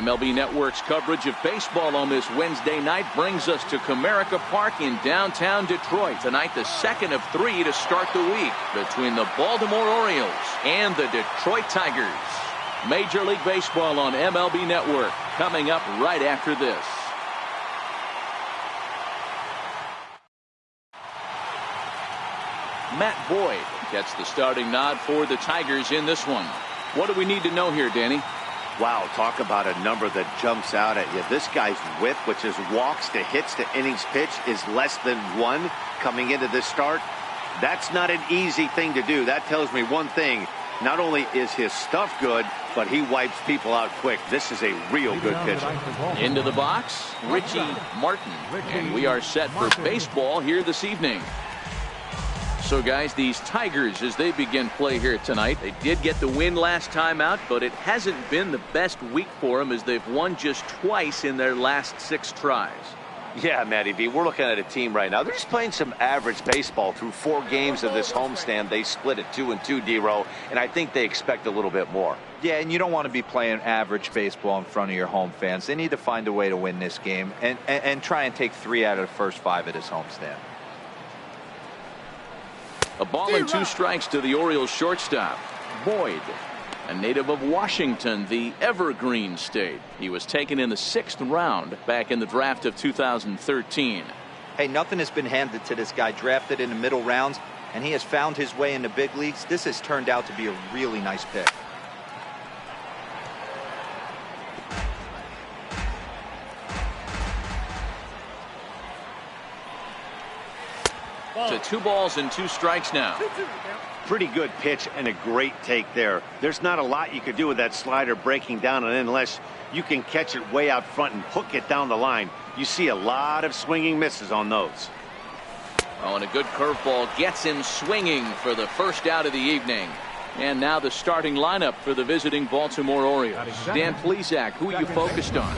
MLB Network's coverage of baseball on this Wednesday night brings us to Comerica Park in downtown Detroit. Tonight, the second of 3 to start the week between the Baltimore Orioles and the Detroit Tigers. Major League Baseball on MLB Network coming up right after this. Matt Boyd gets the starting nod for the Tigers in this one. What do we need to know here, Danny? Wow, talk about a number that jumps out at you. This guy's whip, which is walks to hits to innings pitch, is less than 1 coming into this start. That's not an easy thing to do. That tells me one thing. Not only is his stuff good, but he wipes people out quick. This is a real good pitcher. Into the box, Richie Martin. And we are set for baseball here this evening. So, guys, these Tigers, as they begin play here tonight, they did get the win last time out, but it hasn't been the best week for them as they've won just twice in their last 6 tries. Yeah, Matty B, we're looking at a team right now. They're just playing some average baseball through 4 games of this homestand. They split at 2-2, D-Row, and I think they expect a little bit more. Yeah, and you don't want to be playing average baseball in front of your home fans. They need to find a way to win this game and try and take 3 out of the first 5 at this homestand. A ball and 2 strikes to the Orioles shortstop. Boyd, a native of Washington, the Evergreen State. He was taken in the 6th round back in the draft of 2013. Hey, nothing has been handed to this guy. Drafted in the middle rounds, and he has found his way in the big leagues. This has turned out to be a really nice pick. To 2 balls and 2 strikes now. Pretty good pitch and a great take there. There's not a lot you could do with that slider breaking down, and unless you can catch it way out front and hook it down the line, you see a lot of swinging misses on those. Oh, and a good curveball gets him swinging for the first out of the evening. And now the starting lineup for the visiting Baltimore Orioles. Dan Plesac, who are you focused on?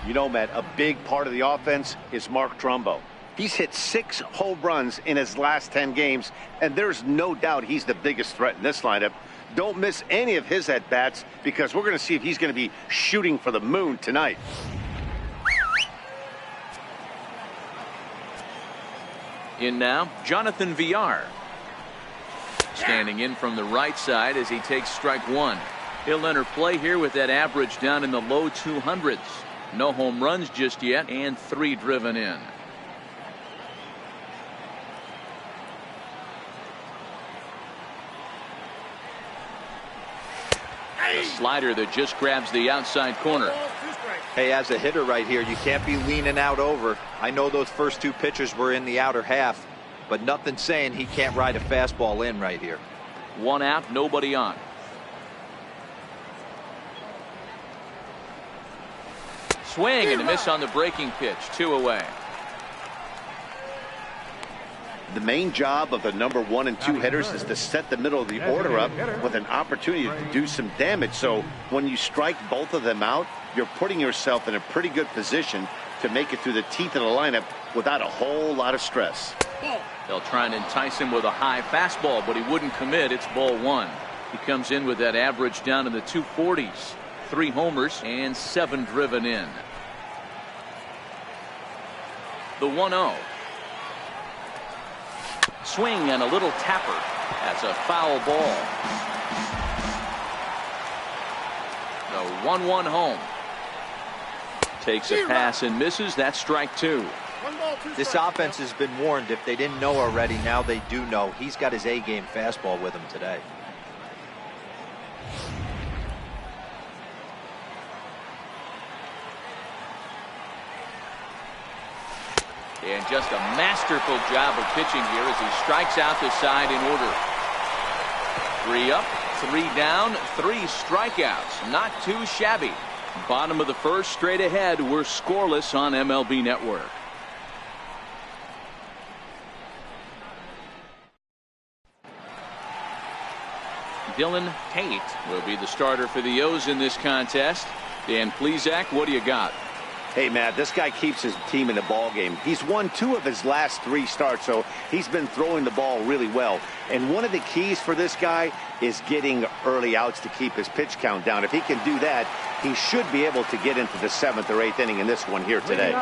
You know, Matt, a big part of the offense is Mark Trumbo. He's hit 6 home runs in his last 10 games, and there's no doubt he's the biggest threat in this lineup. Don't miss any of his at-bats because we're going to see if he's going to be shooting for the moon tonight. In now, Jonathan Villar. Standing in from the right side as he takes strike 1. He'll enter play here with that average down in the low 200s. No home runs just yet, and 3 driven in. A slider that just grabs the outside corner. Hey, as a hitter right here, you can't be leaning out over. I know those first 2 pitchers were in the outer half, but nothing saying he can't ride a fastball in right here. 1 out, nobody on. Swing and a miss on the breaking pitch. 2 away. The main job of the number 1 and 2 hitters is to set the middle of the order up with an opportunity to do some damage. So when you strike both of them out, you're putting yourself in a pretty good position to make it through the teeth of the lineup without a whole lot of stress. They'll try and entice him with a high fastball, but he wouldn't commit. It's ball 1. He comes in with that average down in the 240s. 3 homers and 7 driven in. The 1-0. Swing and a little tapper. That's a foul ball. The 1-1 home. Takes a pass and misses. That's strike 2. This offense has been warned. If they didn't know already, now they do know. He's got his A-game fastball with him today. And just a masterful job of pitching here as he strikes out the side in order. 3 up, 3 down, 3 strikeouts. Not too shabby. Bottom of the first, straight ahead. We're scoreless on MLB Network. Dylan Tate will be the starter for the O's in this contest. Dan Plesac, what do you got? Hey, Matt, this guy keeps his team in the ball game. He's won 2 of his last 3 starts, so he's been throwing the ball really well. And one of the keys for this guy is getting early outs to keep his pitch count down. If he can do that, he should be able to get into the 7th or 8th inning in this one here today.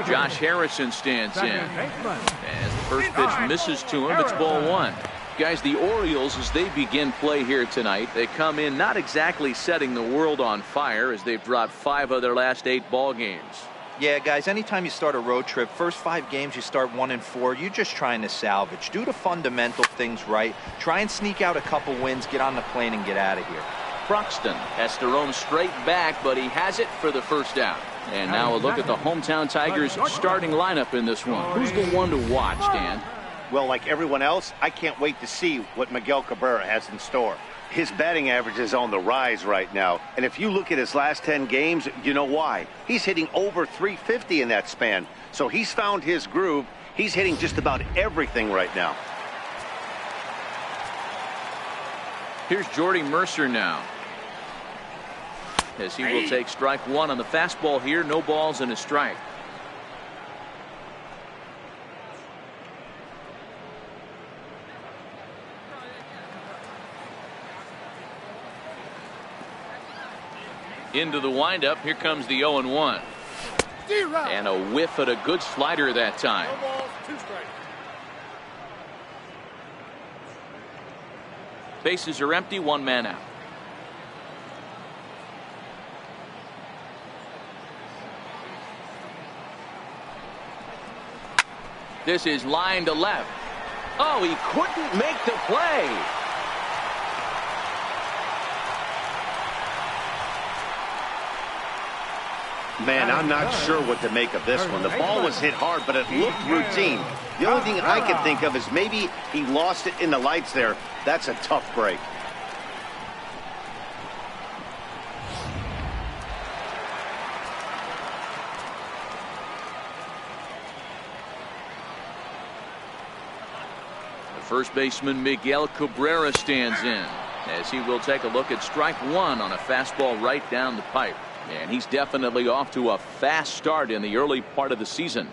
Josh Harrison stands in. As the first pitch misses to him, it's ball 1. Guys, the Orioles, as they begin play here tonight, they come in not exactly setting the world on fire as they've dropped 5 of their last 8 ball games. Yeah, guys, anytime you start a road trip, first 5 games you start 1-4, you're just trying to salvage. Do the fundamental things right. Try and sneak out a couple wins, get on the plane, and get out of here. Broxton has to roam straight back, but he has it for the first down. And now a look at the hometown Tigers starting lineup in this one. Who's the one to watch, Dan? Well, like everyone else, I can't wait to see what Miguel Cabrera has in store. His batting average is on the rise right now. And if you look at his last 10 games, you know why. He's hitting over 350 in that span. So he's found his groove. He's hitting just about everything right now. Here's Jordy Mercer now, as he will take strike 1 on the fastball here. No balls and a strike. Into the windup. Here comes the 0-1. And a whiff at a good slider that time. No balls, 2 strikes. Bases are empty. 1 man out. This is line to left. Oh, he couldn't make the play. Man, I'm not sure what to make of this one. The ball was hit hard, but it looked routine. The only thing I can think of is maybe he lost it in the lights there. That's a tough break. The first baseman Miguel Cabrera stands in, as he will take a look at strike 1 on a fastball right down the pipe. And he's definitely off to a fast start in the early part of the season.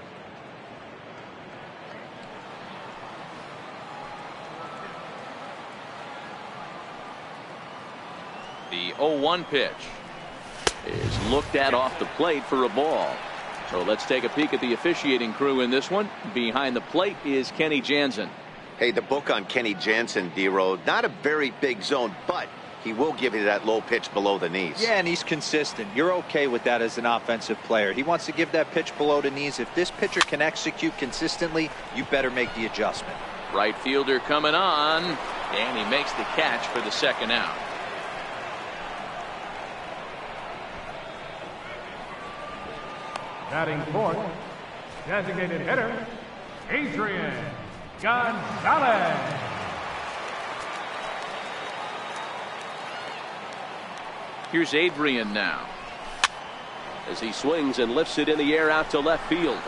The 0-1 pitch is looked at off the plate for a ball. So let's take a peek at the officiating crew in this one. Behind the plate is Kenny Jansen. Hey, the book on Kenny Jansen, D-Road, not a very big zone, but he will give you that low pitch below the knees. Yeah, and he's consistent. You're okay with that as an offensive player. He wants to give that pitch below the knees. If this pitcher can execute consistently, you better make the adjustment. Right fielder coming on, and he makes the catch for the 2nd out. Batting 4th, designated hitter, Adrian Gonzalez. Here's Adrian now, as he swings and lifts it in the air out to left field.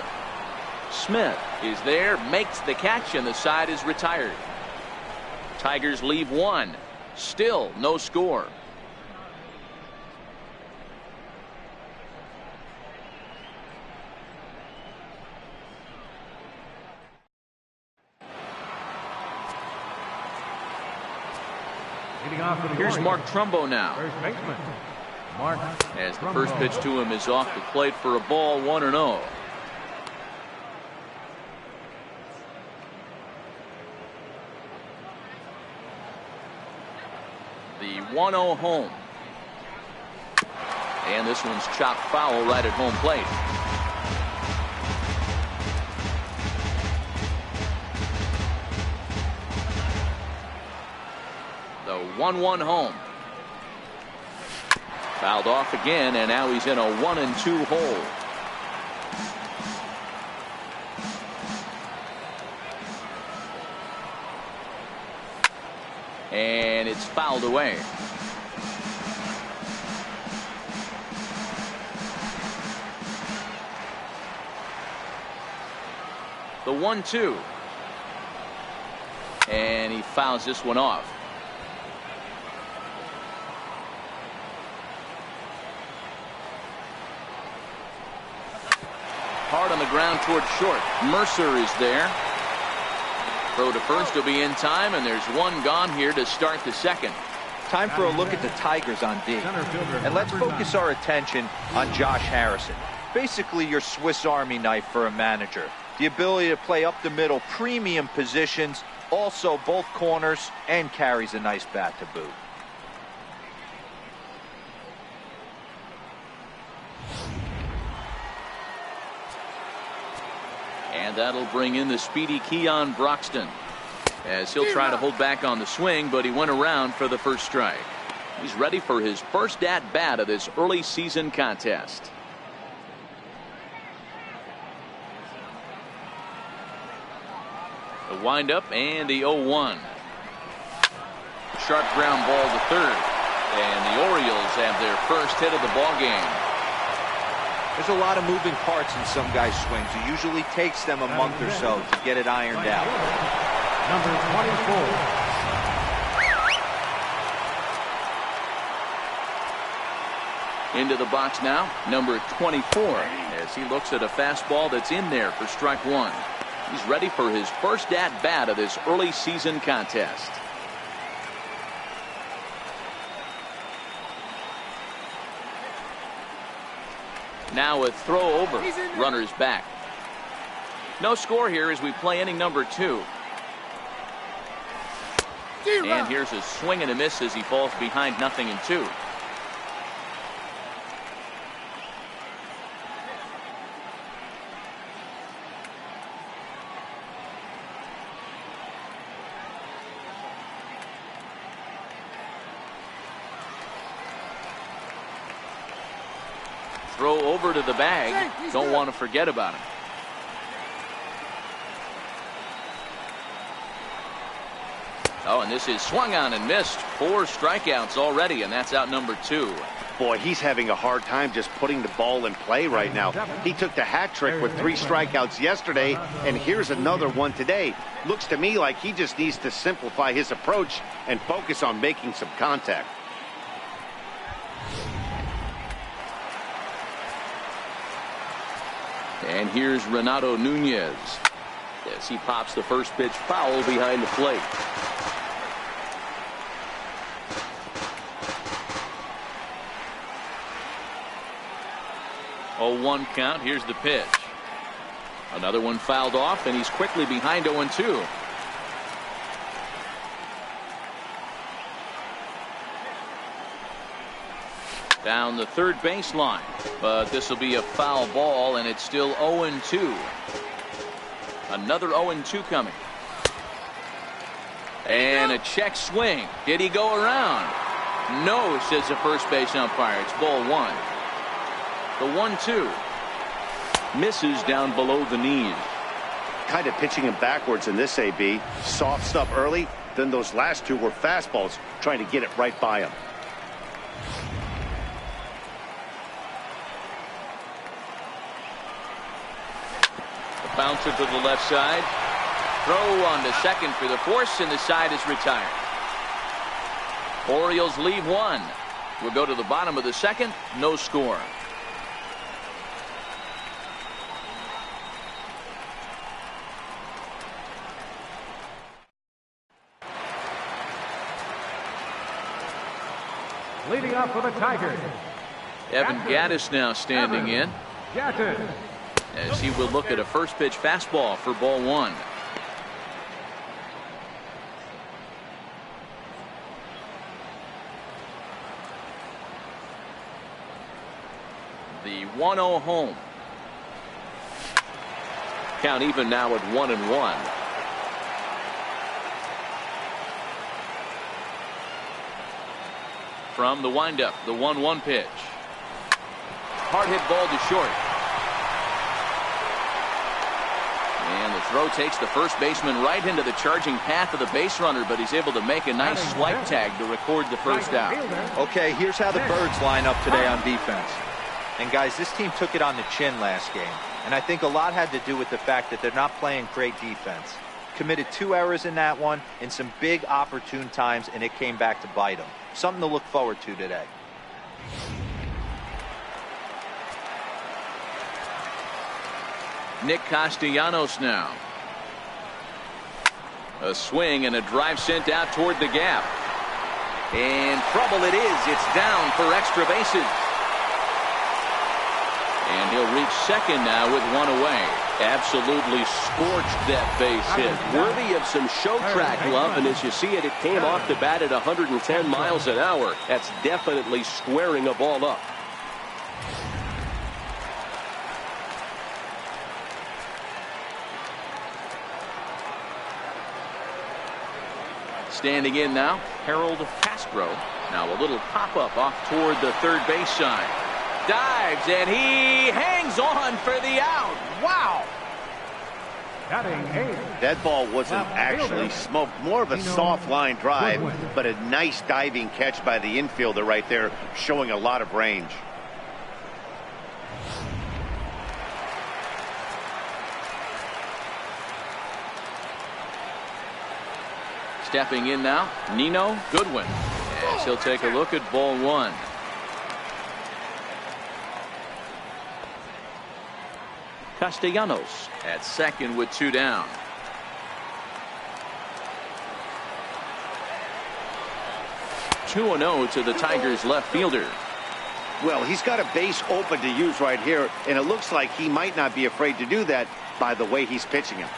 Smith is there, makes the catch, and the side is retired. Tigers leave 1. Still no score. Here's Mark Trumbo now, First baseman, Mark as the first pitch to him is off the plate for a ball. 1-0. The 1-0 home, and this one's chopped foul right at home plate. The 1-1 home. Fouled off again, and now he's in a 1-2 hole. And it's fouled away. The 1-2. And he fouls this one off. Hard on the ground toward short. Mercer is there. Throw to first will be in time, and there's one gone here to start the second. Time for a look at the Tigers on D. And let's focus our attention on Josh Harrison. Basically your Swiss Army knife for a manager. The ability to play up the middle, premium positions, also both corners, and carries a nice bat to boot. And that'll bring in the speedy Keon Broxton, as he'll try to hold back on the swing, but he went around for the first strike. He's ready for his first at-bat of this early season contest. The windup and the 0-1. Sharp ground ball to third, and the Orioles have their first hit of the ball game. There's a lot of moving parts in some guys' swings. It usually takes them a month or so to get it ironed out. Number 24. Into the box now, number 24, as he looks at a fastball that's in there for strike one. He's ready for his first at-bat of this early season contest. Now a throw over. Runners back. No score here as we play inning number 2. And here's a swing and a miss as he falls behind 0-2. Throw over to the bag. Don't want to forget about him. Oh, and this is swung on and missed. 4 strikeouts already, and that's out number 2. Boy, he's having a hard time just putting the ball in play right now. He took the hat trick with 3 strikeouts yesterday, and here's another one today. Looks to me like he just needs to simplify his approach and focus on making some contact. And here's Renato Nunez as he pops the first pitch foul behind the plate. Oh, 1 count. Here's the pitch. Another one fouled off, and he's quickly behind 0-2. Down the third baseline, but this will be a foul ball, and it's still 0-2. Another 0-2 coming. And a check swing. Did he go around? No, says the first base umpire. It's ball 1. The 1-2 misses down below the knees. Kind of pitching him backwards in this AB. Soft stuff early, then those last 2 were fastballs, trying to get it right by him. Bouncer to the left side. Throw on to second for the force, and the side is retired. Orioles leave 1. We'll go to the bottom of the second. No score. Leading off for the Tigers, Evan Gattis now standing in, Gattis. as he will look at a first pitch fastball for ball 1. The 1-0 home. Count even now at 1-1. From the windup, the 1-1 pitch. Hard hit ball to short. And the throw takes the first baseman right into the charging path of the base runner, but he's able to make a nice swipe tag to record the first out. Okay, here's how the Birds line up today on defense. And guys, this team took it on the chin last game. And I think a lot had to do with the fact that they're not playing great defense. Committed 2 errors in that one in some big opportune times, and it came back to bite them. Something to look forward to today. Nick Castellanos now. A swing and a drive sent out toward the gap. And trouble it is. It's down for extra bases. And he'll reach second now with one away. Absolutely scorched that base hit. Worthy of some show track love, and as you see it, it came off the bat at 110 miles an hour. That's definitely squaring a ball up. Standing in now, Harold Castro. Now a little pop-up off toward the third base side. Dives, and he hangs on for the out. Wow! That ball wasn't actually smoked. More of a soft line drive, but a nice diving catch by the infielder right there, showing a lot of range. Stepping in now, Nino Goodwin, as he'll take a look at ball one. Castellanos at second with two down. Two and 0 to the Tigers left fielder. Well, he's got a base open to use right here, and it looks like he might not be afraid to do that by the way he's pitching him.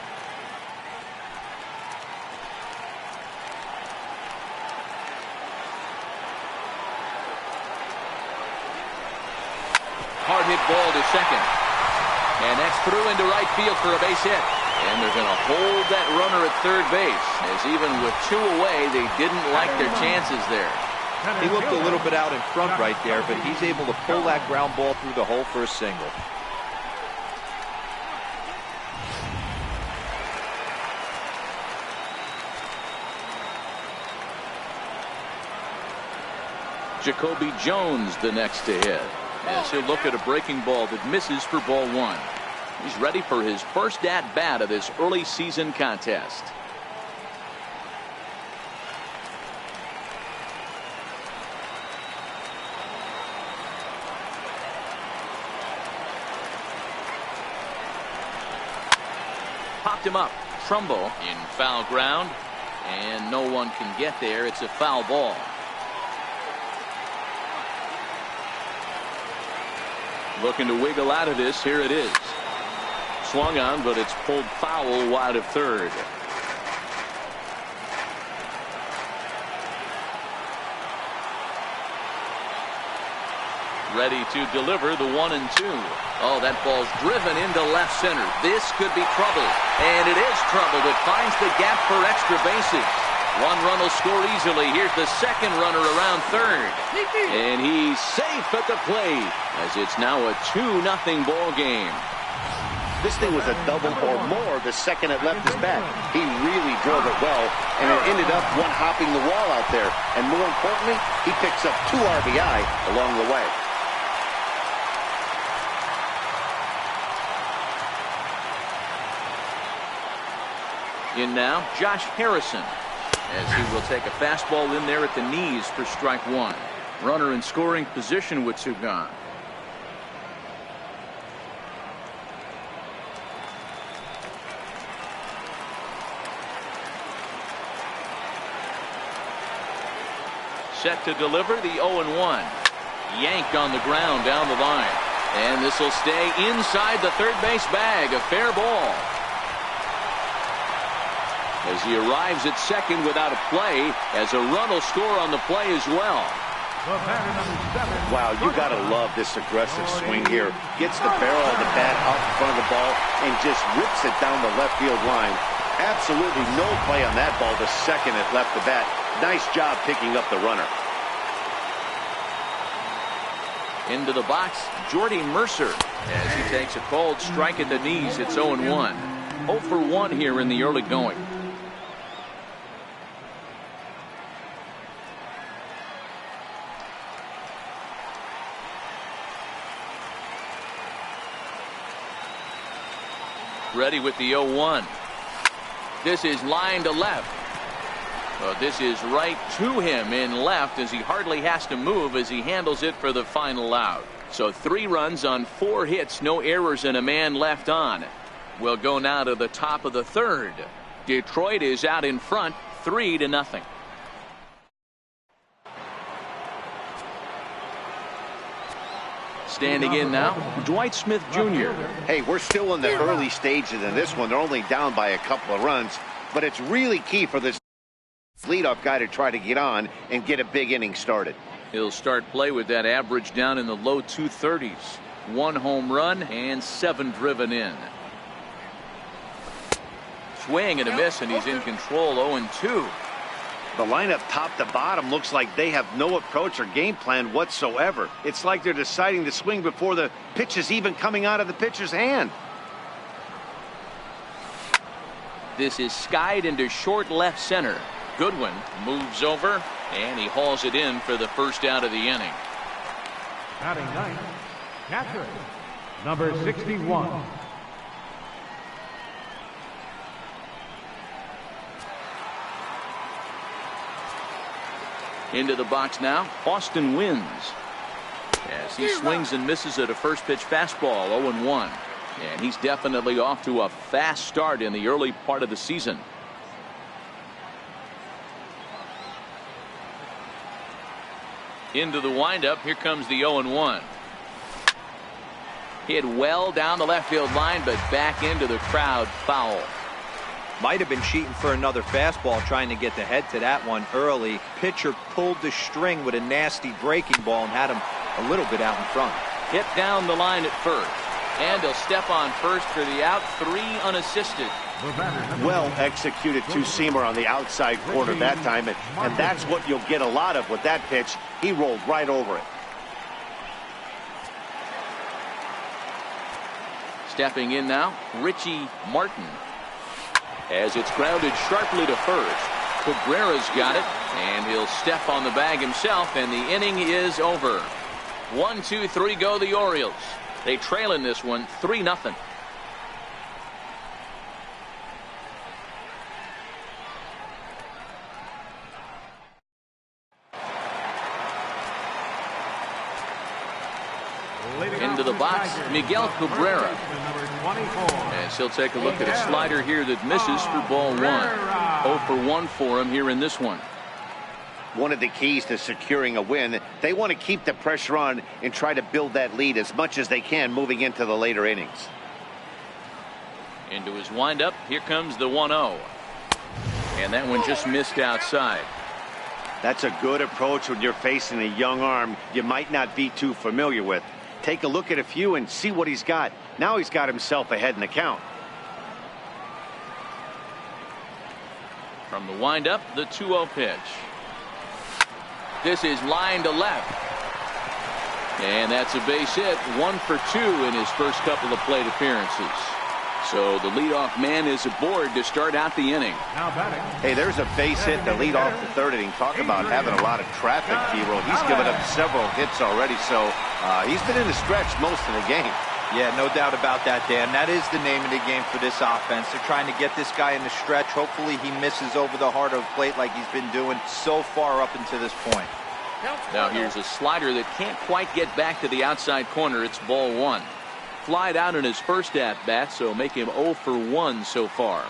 Hard hit ball to second. And that's through into right field for a base hit. And they're going to hold that runner at third base, as even with two away, they didn't like their chances there. He looked a little bit out in front right there, but he's able to pull that ground ball through the hole for a single. Jacoby Jones the next to hit, as he'll look at a breaking ball that misses for ball one. He's ready for his first at bat of this early season contest. Popped him up. Trumbo in foul ground, and no one can get there. It's a foul ball. Looking to wiggle out of this. Here it is. Swung on, but it's pulled foul wide of third. Ready to deliver the 1-2. Oh, that ball's driven into left center. This could be trouble. And it is trouble. It finds the gap for extra bases. One run will score easily. Here's the second runner around third. And he's safe at the plate, as it's now a 2-0 ball game. This thing was a double or more the second it left his bat. He really drove it well, and it ended up one hopping the wall out there. And more importantly, he picks up 2 RBI along the way. In now, Josh Harrison, as he will take a fastball in there at the knees for strike one. Runner in scoring position with two gone. Set to deliver the 0-1. Yanked on the ground down the line. And this will stay inside the third base bag. A fair ball. As he arrives at second without a play, as a run will score on the play as well. Wow, you got to love this aggressive swing here. Gets the barrel of the bat out in front of the ball and just rips it down the left field line. Absolutely no play on that ball the second it left the bat. Nice job picking up the runner. Into the box, Jordy Mercer, as he takes a cold strike at the knees. It's 0-1. 0 for 1 here in the early going. Ready with the 0-1. This is line to left. This is right to him in left, as he hardly has to move as he handles it for the final out. So 3 runs on 4 hits, no errors, and a man left on. We'll go now to the top of the third. Detroit is out in front 3-0. Standing in now, Dwight Smith Jr. Hey, we're still in the early stages in this one. They're only down by a couple of runs, but it's really key for this leadoff guy to try to get on and get a big inning started. He'll start play with that average down in the low 230s. 1 home run and 7 driven in. Swing and a miss, and he's in control. 0-2. The lineup top to bottom looks like they have no approach or game plan whatsoever. It's like they're deciding to swing before the pitch is even coming out of the pitcher's hand. This is skied into short left center. Goodwin moves over, and he hauls it in for the first out of the inning. Batting ninth, catcher, number 61. Into the box now, Austin Wynns. As he swings and misses at a first pitch fastball, 0-1. And he's definitely off to a fast start in the early part of the season. Into the windup, here comes the 0-1. Hit well down the left field line, but back into the crowd, foul. Might have been cheating for another fastball, trying to get the head to that one early. Pitcher pulled the string with a nasty breaking ball and had him a little bit out in front. Hit down the line at first. And he'll step on first for the out. 3 unassisted. Well executed two-seamer on the outside corner that time, and that's what you'll get a lot of with that pitch. He rolled right over it. Stepping in now, Richie Martin. As it's grounded sharply to first. Cabrera's got it, and he'll step on the bag himself, and the inning is over. 1, 2, 3 go the Orioles. They trail in this one 3-0. Into the box, Miguel Cabrera. As he'll take a look at a slider here that misses for ball 1. 0 for 1 for him here in this one. One of the keys to securing a win, they want to keep the pressure on and try to build that lead as much as they can moving into the later innings. Into his windup, here comes the 1-0. And that one just missed outside. That's a good approach when you're facing a young arm you might not be too familiar with. Take a look at a few and see what he's got. Now he's got himself ahead in the count. From the windup, the 2-0 pitch. This is line to left. And that's a base hit. 1 for 2 in his first couple of plate appearances. So the leadoff man is aboard to start out the inning. Hey, there's a base hit to lead off the third inning. Talk about having a lot of traffic, T-Roll. He's given up several hits already, so he's been in the stretch most of the game. Yeah, no doubt about that, Dan. That is the name of the game for this offense. They're trying to get this guy in the stretch. Hopefully he misses over the heart of the plate like he's been doing so far up until this point. Now here's a slider that can't quite get back to the outside corner. It's ball 1. Flied out in his first at-bat, so make him 0 for 1 so far.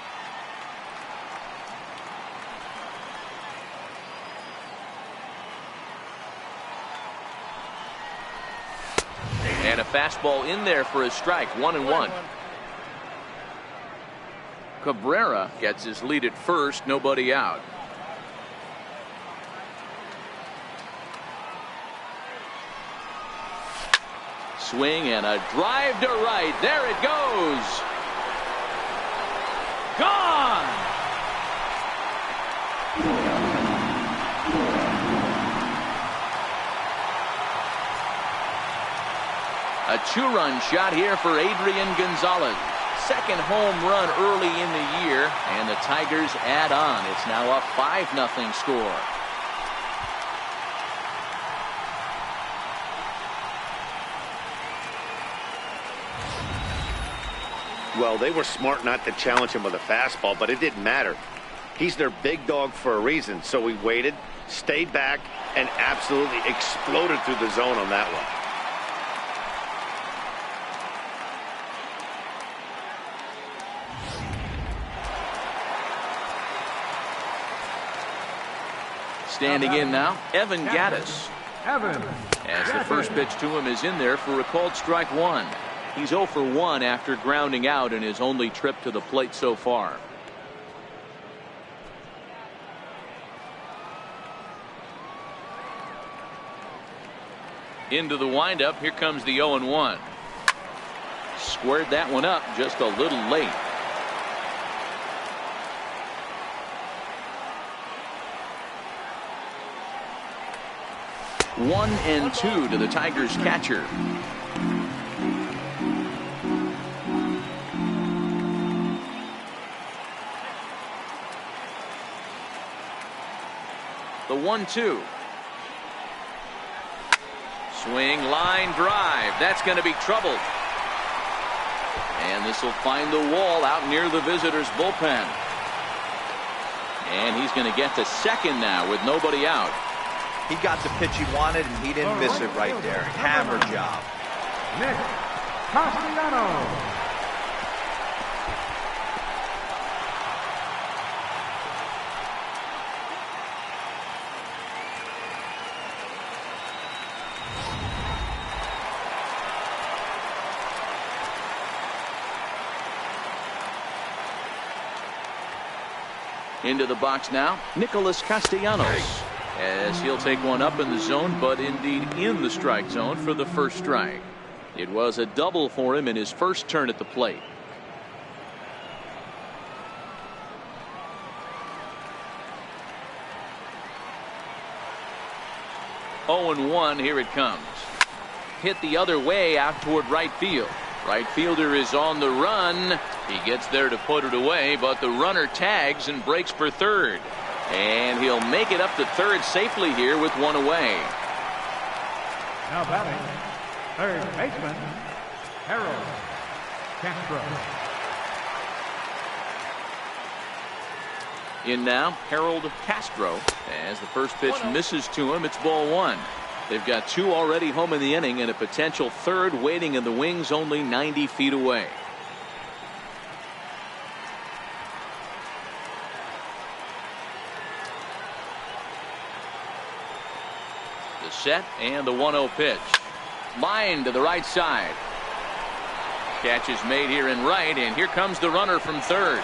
And a fastball in there for a strike. 1-1. Cabrera gets his lead at first. Nobody out. Swing and a drive to right. There it goes. Gone. A 2-run shot here for Adrian Gonzalez. Second home run early in the year, and the Tigers add on. It's now a 5-0 score. Well, they were smart not to challenge him with a fastball, but it didn't matter. He's their big dog for a reason, so he waited, stayed back, and absolutely exploded through the zone on that one. Standing in now, Evan Gattis. Evan. As the first pitch to him is in there for a called strike one. He's 0 for 1 after grounding out in his only trip to the plate so far. Into the windup. Here comes the 0-1. Squared that one up just a little late. 1-2 to the Tigers catcher. The 1-2. Swing, line drive. That's going to be trouble. And this will find the wall out near the visitors' bullpen. And he's going to get to second now with nobody out. He got the pitch he wanted, and he didn't miss it right there. Hammer job. Nick Castellanos. Into the box now, Nicholas Castellanos, as he'll take one up in the zone, but indeed in the strike zone for the first strike. It was a double for him in his first turn at the plate. Oh, and 1, here it comes. Hit the other way out toward right field. Right fielder is on the run. He gets there to put it away, but the runner tags and breaks for third. And he'll make it up to third safely here with one away. Now batting, third baseman, Harold Castro. In now, Harold Castro. As the first pitch misses to him, it's ball one. They've got 2 already home in the inning and a potential third waiting in the wings only 90 feet away. The set and the 1-0 pitch. Line to the right side. Catch is made here in right, and here comes the runner from third.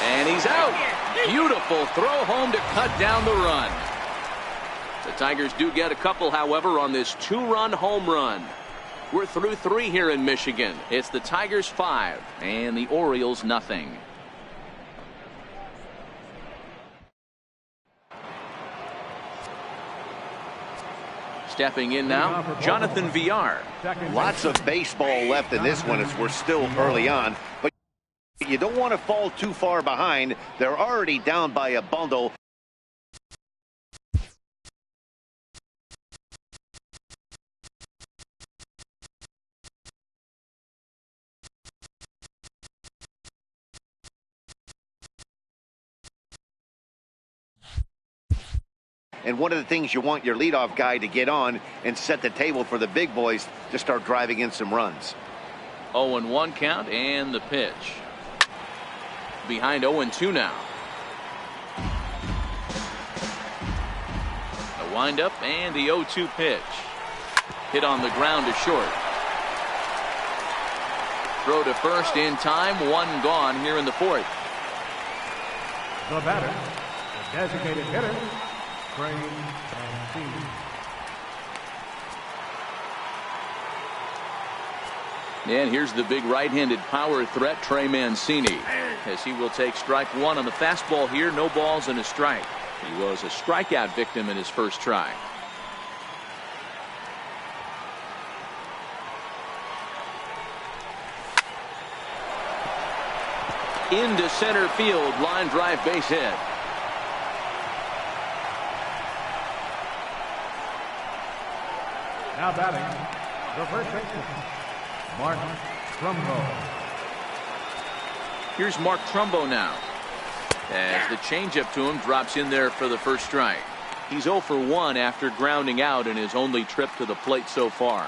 And he's out. Beautiful throw home to cut down the run. The Tigers do get a couple, however, on this 2-run home run. We're through 3 here in Michigan. It's the Tigers 5 and the Orioles nothing. Stepping in now, Jonathan Villar. Lots of baseball left in this one as we're still early on, but you don't want to fall too far behind. They're already down by a bundle. And one of the things you want your leadoff guy to get on and set the table for the big boys to start driving in some runs. 0-1 count and the pitch. Behind 0-2 now. The windup and the 0-2 pitch. Hit on the ground to short. Throw to first in time. 1 gone here in the 4th. The batter, the designated hitter, Trey Mancini. And here's the big right-handed power threat, Trey Mancini, as he will take strike 1 on the fastball here. No balls and a strike. He was a strikeout victim in his first try. Into center field, line drive, base hit. Now batting, the first baseman, Mark Trumbo. Here's Mark Trumbo now, as the changeup to him drops in there for the first strike. He's 0 for 1 after grounding out in his only trip to the plate so far.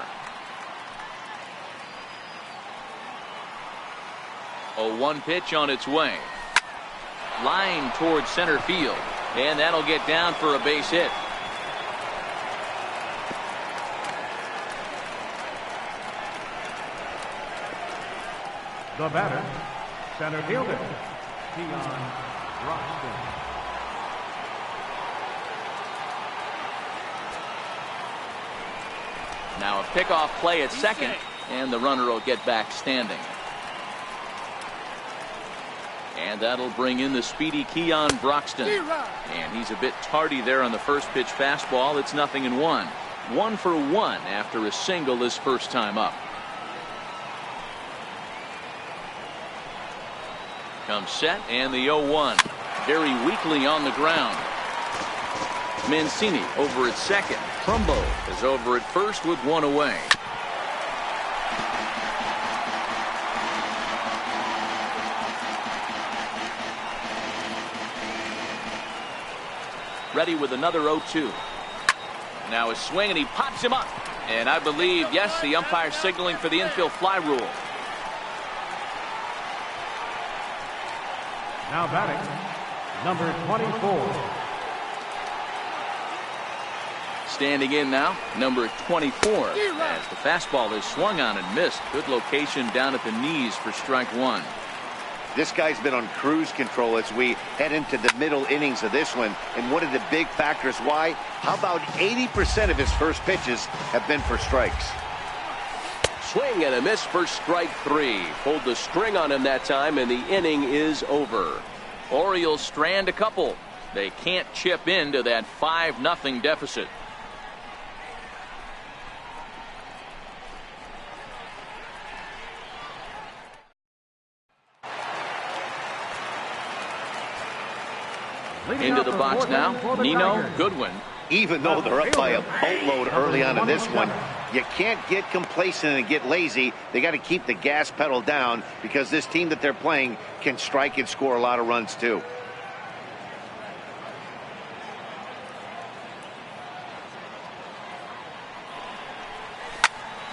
0-1 pitch on its way. Line towards center field. And that'll get down for a base hit. The batter, center fielder, Keon Broxton. Now a pickoff play at second, and the runner will get back standing. And that'll bring in the speedy Keon Broxton. And he's a bit tardy there on the first pitch fastball. It's 0-1. 1 for 1 after a single his first time up. Comes set, and the 0-1. Very weakly on the ground. Mancini over at second. Trumbo is over at first with one away. Ready with another 0-2. Now a swing, and he pops him up. And I believe, yes, the umpire signaling for the infield fly rule. Now batting, number 24. Standing in now, number 24. As the fastball is swung on and missed. Good location down at the knees for strike one. This guy's been on cruise control as we head into the middle innings of this one. And one of the big factors why, how about 80% of his first pitches have been for strikes? Swing and a miss for strike three. Pulled the string on him that time, and the inning is over. Orioles strand a couple. They can't chip into that 5-0 deficit. Into the box now, Nino Goodwin. Even though they're up by a boatload early on in this one, you can't get complacent and get lazy. They got to keep the gas pedal down because this team that they're playing can strike and score a lot of runs too.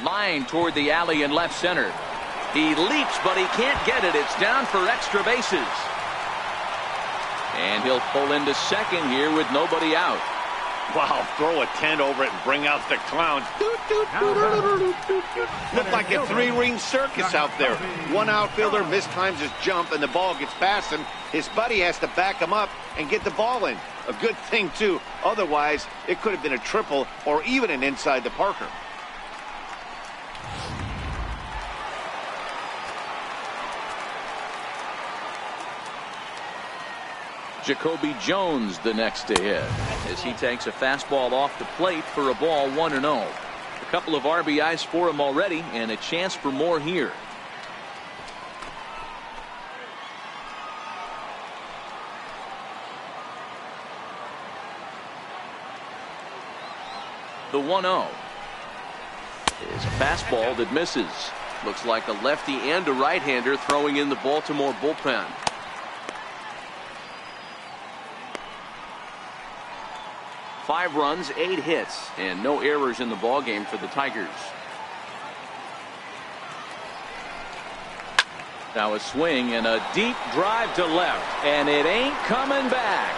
Line toward the alley in left center. He leaps, but he can't get it. It's down for extra bases. And he'll pull into second here with nobody out. Wow, throw a tent over it and bring out the clowns. Look like a three-ring circus out there. One outfielder mistimes his jump and the ball gets past him. His buddy has to back him up and get the ball in. A good thing, too. Otherwise, it could have been a triple or even an inside the Parker. Jacoby Jones the next to hit as he takes a fastball off the plate for a ball 1-0. A couple of RBIs for him already and a chance for more here. The 1-0 is a fastball that misses. Looks like a lefty and a right-hander throwing in the Baltimore bullpen. Five runs, 8 hits, and no errors in the ballgame for the Tigers. Now a swing and a deep drive to left, and it ain't coming back.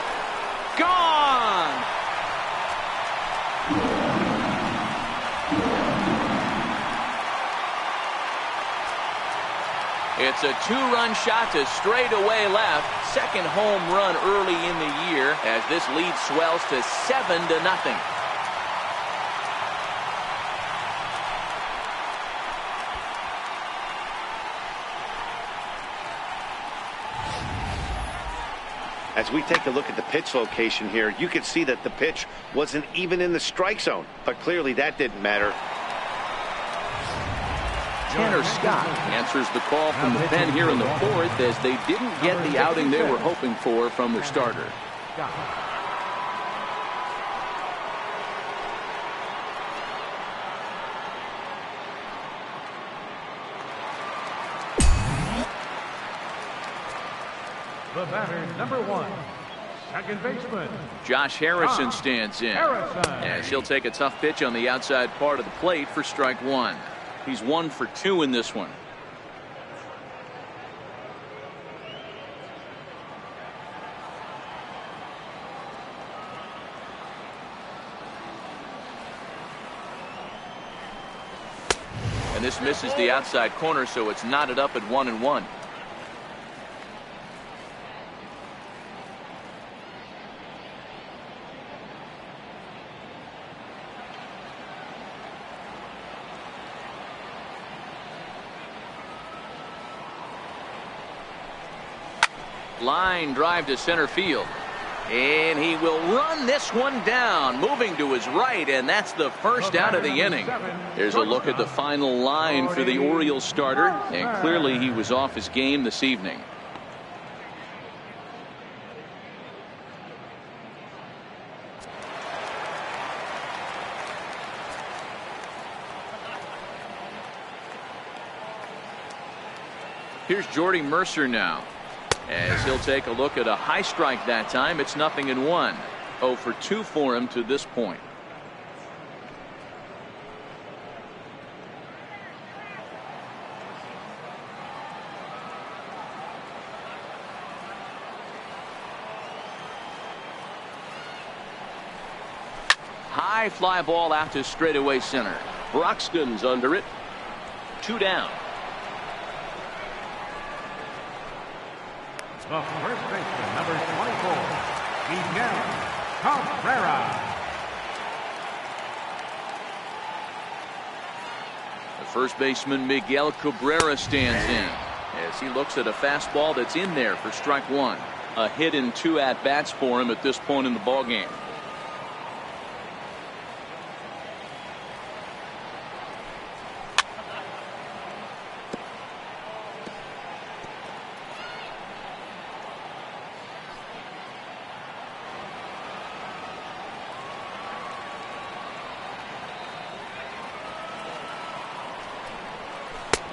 Gone! It's a 2-run shot to straightaway left. Second home run early in the year as this lead swells to 7-0. As we take a look at the pitch location here, you can see that the pitch wasn't even in the strike zone, but clearly that didn't matter. Tanner Scott answers the call from the pen here in the fourth as they didn't get the outing they were hoping for from their starter. The batter, number 1, second baseman Josh Harrison stands in as he'll take a tough pitch on the outside part of the plate for strike one. He's 1 for 2 in this one. this misses the outside corner, so it's knotted up at 1-1. Line drive to center field. And he will run this one down, moving to his right, and that's the first out of the inning. There's a look at the final line for the Orioles starter, and clearly he was off his game this evening. Here's Jordy Mercer now, as he'll take a look at a high strike that time. It's 0-1. 0 for 2 for him to this point. High fly ball out to straightaway center. Broxton's under it. 2 down. The first baseman, number 24, Miguel Cabrera. The first baseman, Miguel Cabrera, stands in as he looks at a fastball that's in there for strike 1. A hit in 2 at-bats for him at this point in the ballgame.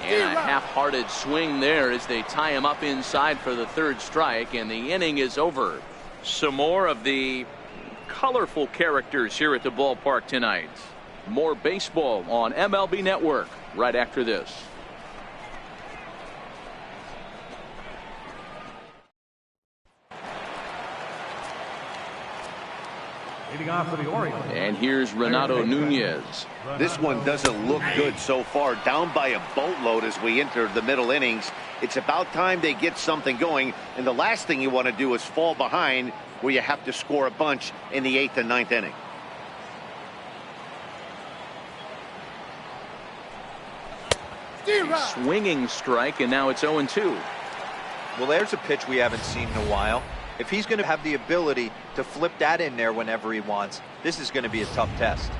And a half-hearted swing there as they tie him up inside for the 3rd strike, and the inning is over. Some more of the colorful characters here at the ballpark tonight. More baseball on MLB Network right after this. Leading off for the Orioles. And here's Renato Nunez. This one doesn't look good so far. Down by a boatload as we enter the middle innings. It's about time they get something going. And the last thing you want to do is fall behind where you have to score a bunch in the 8th and 9th inning. A swinging strike, and now it's 0-2. Well, there's a pitch we haven't seen in a while. If he's going to have the ability to flip that in there whenever he wants, this is going to be a tough test.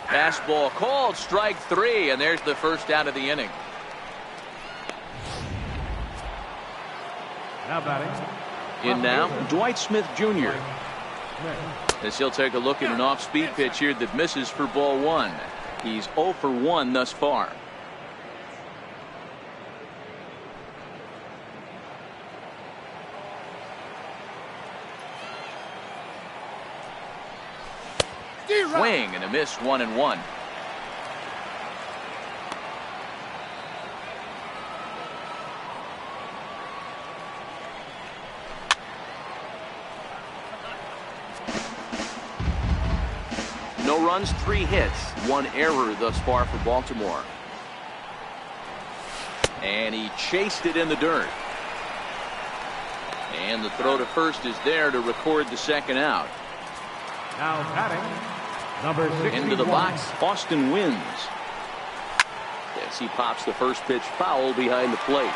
Fastball called, strike 3, and there's the first out of the inning. Now batting. In now, Dwight Smith Jr. As he'll take a look at an off-speed pitch here that misses for ball 1. He's 0 for 1 thus far. Swing and a miss, 1-1. No runs, 3 hits, 1 error thus far for Baltimore. And he chased it in the dirt. And the throw to first is there to record the 2nd out. Now batting, number 61. Into the box, Austin Wynns. As he pops the first pitch foul behind the plate.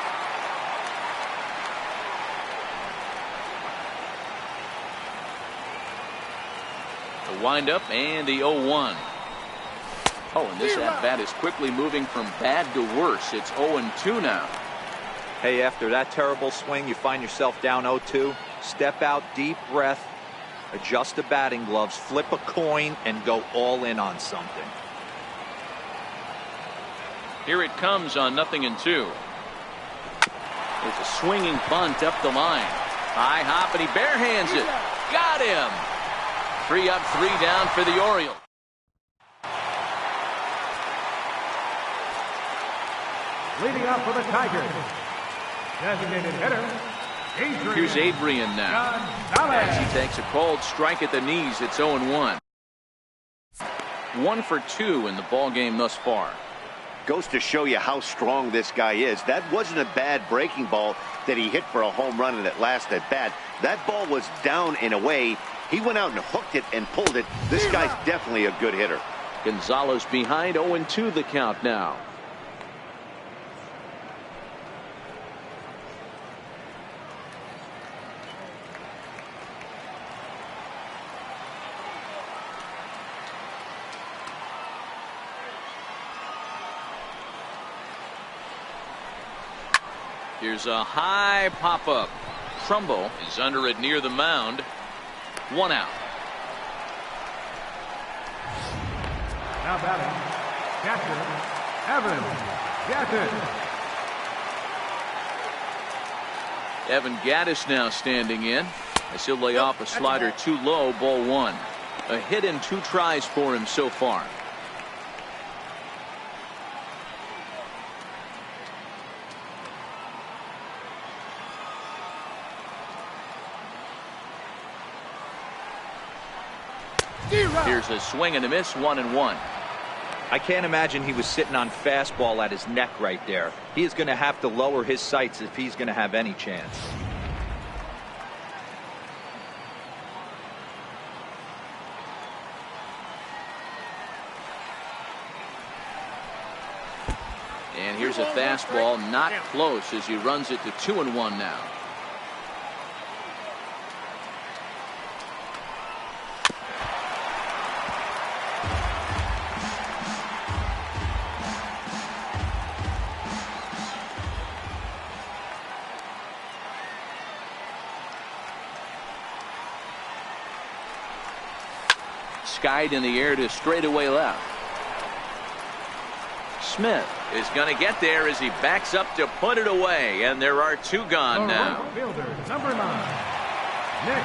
The windup and the 0-1. Oh, and this at-bat is quickly moving from bad to worse. It's 0-2 now. Hey, after that terrible swing, you find yourself down 0-2. Step out, deep breath, adjust the batting gloves, flip a coin, and go all in on something. Here it comes on 0-2. It's a swinging bunt up the line. High hop, and he barehands it. Got him. 3 up, 3 down for the Orioles. Leading off for the Tigers, designated hitter, Here's Adrian now. As he takes a cold strike at the knees, it's 0-1. 1 for 2 in the ball game thus far. Goes to show you how strong this guy is. That wasn't a bad breaking ball that he hit for a home run in that last at bat. That ball was down and away. He went out and hooked it and pulled it. This guy's definitely a good hitter. Gonzalez behind, 0-2 the count now. Here's a high pop-up. Trumbo is under it near the mound. 1 out. Now batting, catcher, Evan Gattis. Evan Gattis now standing in as he'll lay off a slider too low, ball 1. A hit and 2 tries for him so far. Here's a swing and a miss, 1-1. I can't imagine he was sitting on fastball at his neck right there. He is going to have to lower his sights if he's going to have any chance. And here's a fastball, not close, as he runs it to 2-1 now. Skied in the air to straightaway left. Smith is going to get there as he backs up to put it away, and there are 2 gone now. Right fielder, number 9, Nick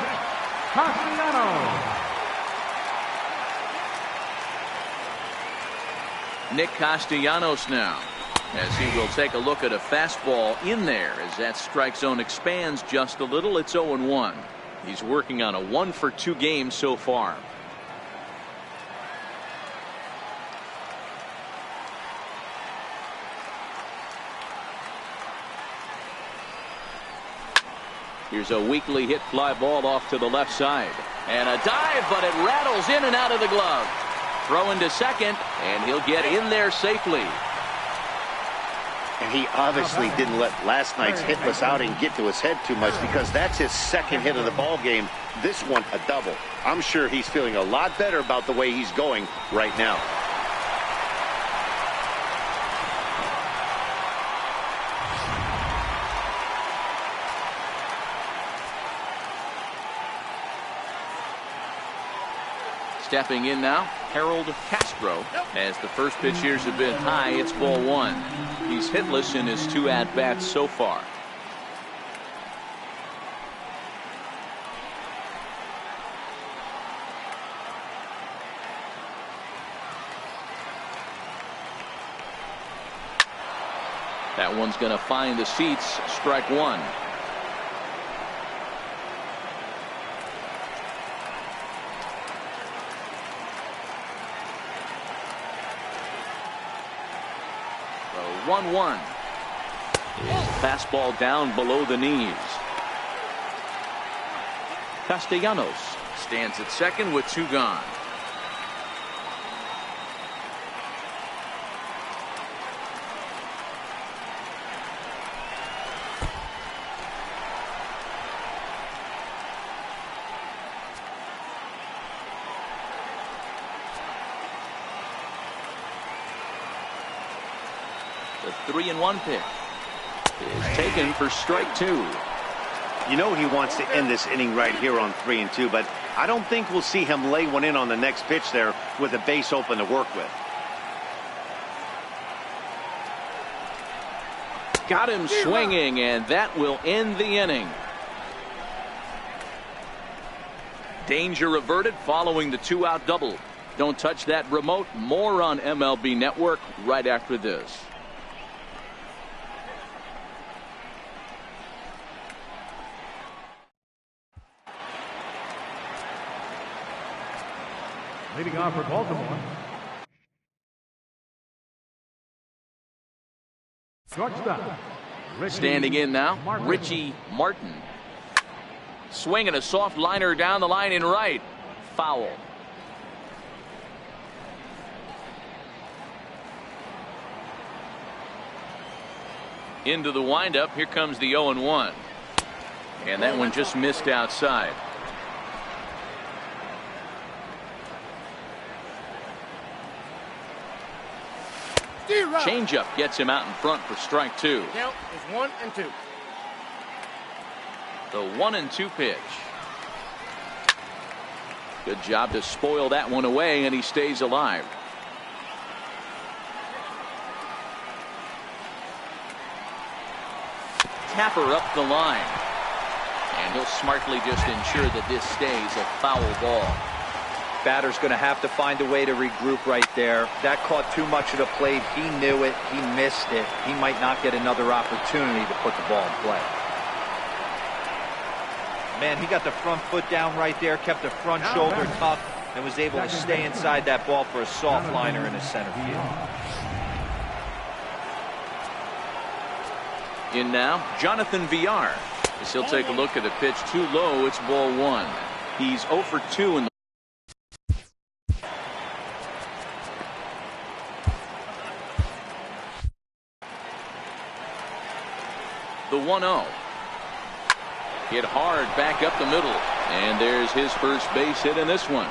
Castellanos. Nick Castellanos now, as he will take a look at a fastball in there as that strike zone expands just a little. It's 0-1. He's working on a 1 for 2 game so far. Here's a weakly hit fly ball off to the left side. And a dive, but it rattles in and out of the glove. Throw into second, and he'll get in there safely. And he obviously didn't let last night's hitless outing get to his head too much, because that's his second hit of the ball game. This one a double. I'm sure he's feeling a lot better about the way he's going right now. Stepping in now, Harold Castro. As the first pitch here's a bit high, it's ball 1. He's hitless in his 2 at-bats so far. That one's going to find the seats. Strike 1. So 1-1. His fastball down below the knees. Castellanos stands at second with 2 gone. The 3-1 pitch is taken for strike 2. You know he wants to end this inning right here on 3-2, but I don't think we'll see him lay one in on the next pitch there with a base open to work with. Got him swinging, and that will end the inning. Danger averted following the 2-out double. Don't touch that remote. More on MLB Network right after this. Leading off for Baltimore. Shortstop. Standing in now, Richie Martin. Swinging a soft liner down the line in right. Foul. Into the windup. Here comes the 0-1. And that one just missed outside. Changeup gets him out in front for strike two. Count is 1-2. The 1-2 pitch. Good job to spoil that one away, and he stays alive. Tapper up the line. And he'll smartly just ensure that this stays a foul ball. Batter's going to have to find a way to regroup right there. That caught too much of the plate. He knew it. He missed it. He might not get another opportunity to put the ball in play. Man, he got the front foot down right there, kept the front shoulder tucked, and was able to stay inside that ball for a soft liner in the center field. In now, Jonathan Villar. As he'll take a look at the pitch too low, it's ball one. He's 0 for 2 in the 1-0. Hit hard back up the middle. And there's his first base hit in this one.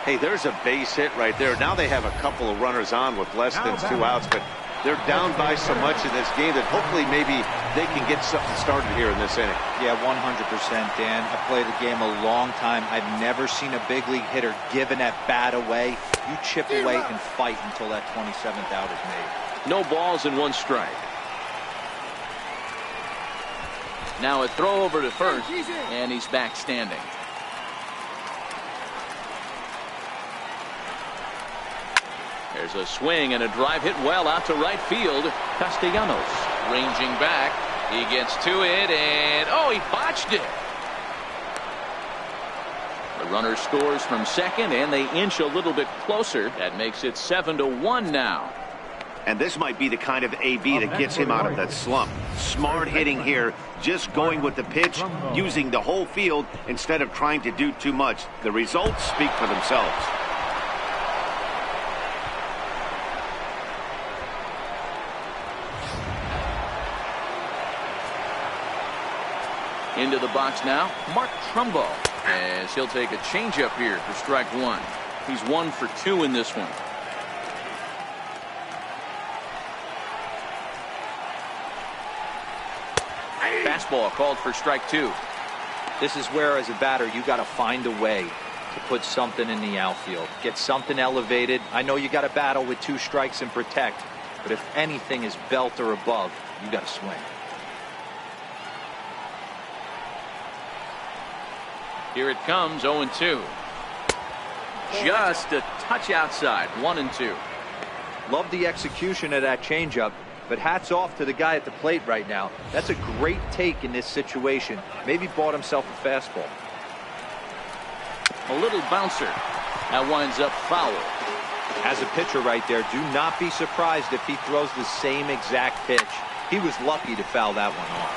Hey, there's a base hit right there. Now they have a couple of runners on with less than 2 outs, but they're down by so much in this game that hopefully maybe they can get something started here in this inning. Yeah, 100%, Dan. I played the game a long time. I've never seen a big league hitter giving that bat away. You chip away and fight until that 27th out is made. No balls and 1 strike. Now a throw over to first, and he's back standing. There's a swing and a drive hit well out to right field. Castellanos ranging back. He gets to it, and oh, he botched it. The runner scores from second, and they inch a little bit closer. That makes it 7-1 now. And this might be the kind of AB that gets him out of that slump. Smart hitting here, just going with the pitch, using the whole field instead of trying to do too much. The results speak for themselves. Into the box now, Mark Trumbo, as he'll take a changeup here for strike one. He's 1 for 2 in this one. Fastball called for strike 2. This is where, as a batter, you got to find a way to put something in the outfield. Get something elevated. I know you got to battle with 2 strikes and protect, but if anything is belt or above, you got to swing. Here it comes, 0-2. Just a touch outside, 1-2. Love the execution of that changeup, but hats off to the guy at the plate right now. That's a great take in this situation. Maybe bought himself a fastball. A little bouncer. That winds up foul. As a pitcher right there, do not be surprised if he throws the same exact pitch. He was lucky to foul that one off.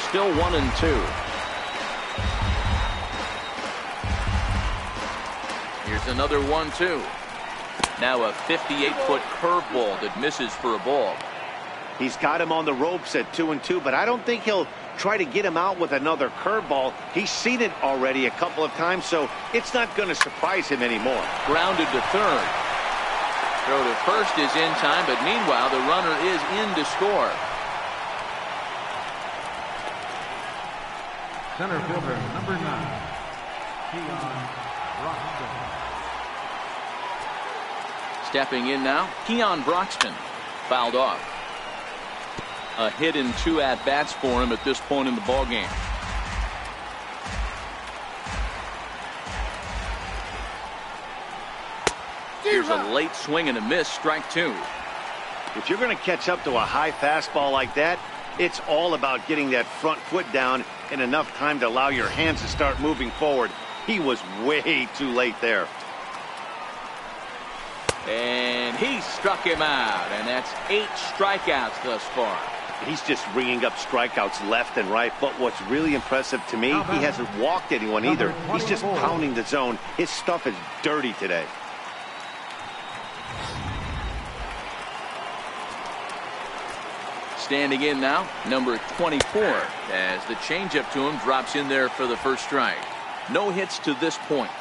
Still 1-2. Here's another 1-2. Now a 58-foot curveball that misses for a ball. He's got him on the ropes at 2-2, but I don't think he'll try to get him out with another curveball. He's seen it already a couple of times, so it's not going to surprise him anymore. Grounded to third. Throw to first is in time, but meanwhile the runner is in to score. Center fielder number 9, Keon Broxton. Stepping in now, Keon Broxton, fouled off. A hit in 2 at-bats for him at this point in the ballgame. Here's a late swing and a miss, strike 2. If you're going to catch up to a high fastball like that, it's all about getting that front foot down and enough time to allow your hands to start moving forward. He was way too late there. And he struck him out, and that's 8 strikeouts thus far. He's just ringing up strikeouts left and right, but what's really impressive to me, he hasn't walked anyone either. He's just pounding the zone. His stuff is dirty today. Standing in now, number 24, as the changeup to him drops in there for the first strike. No hits to this point.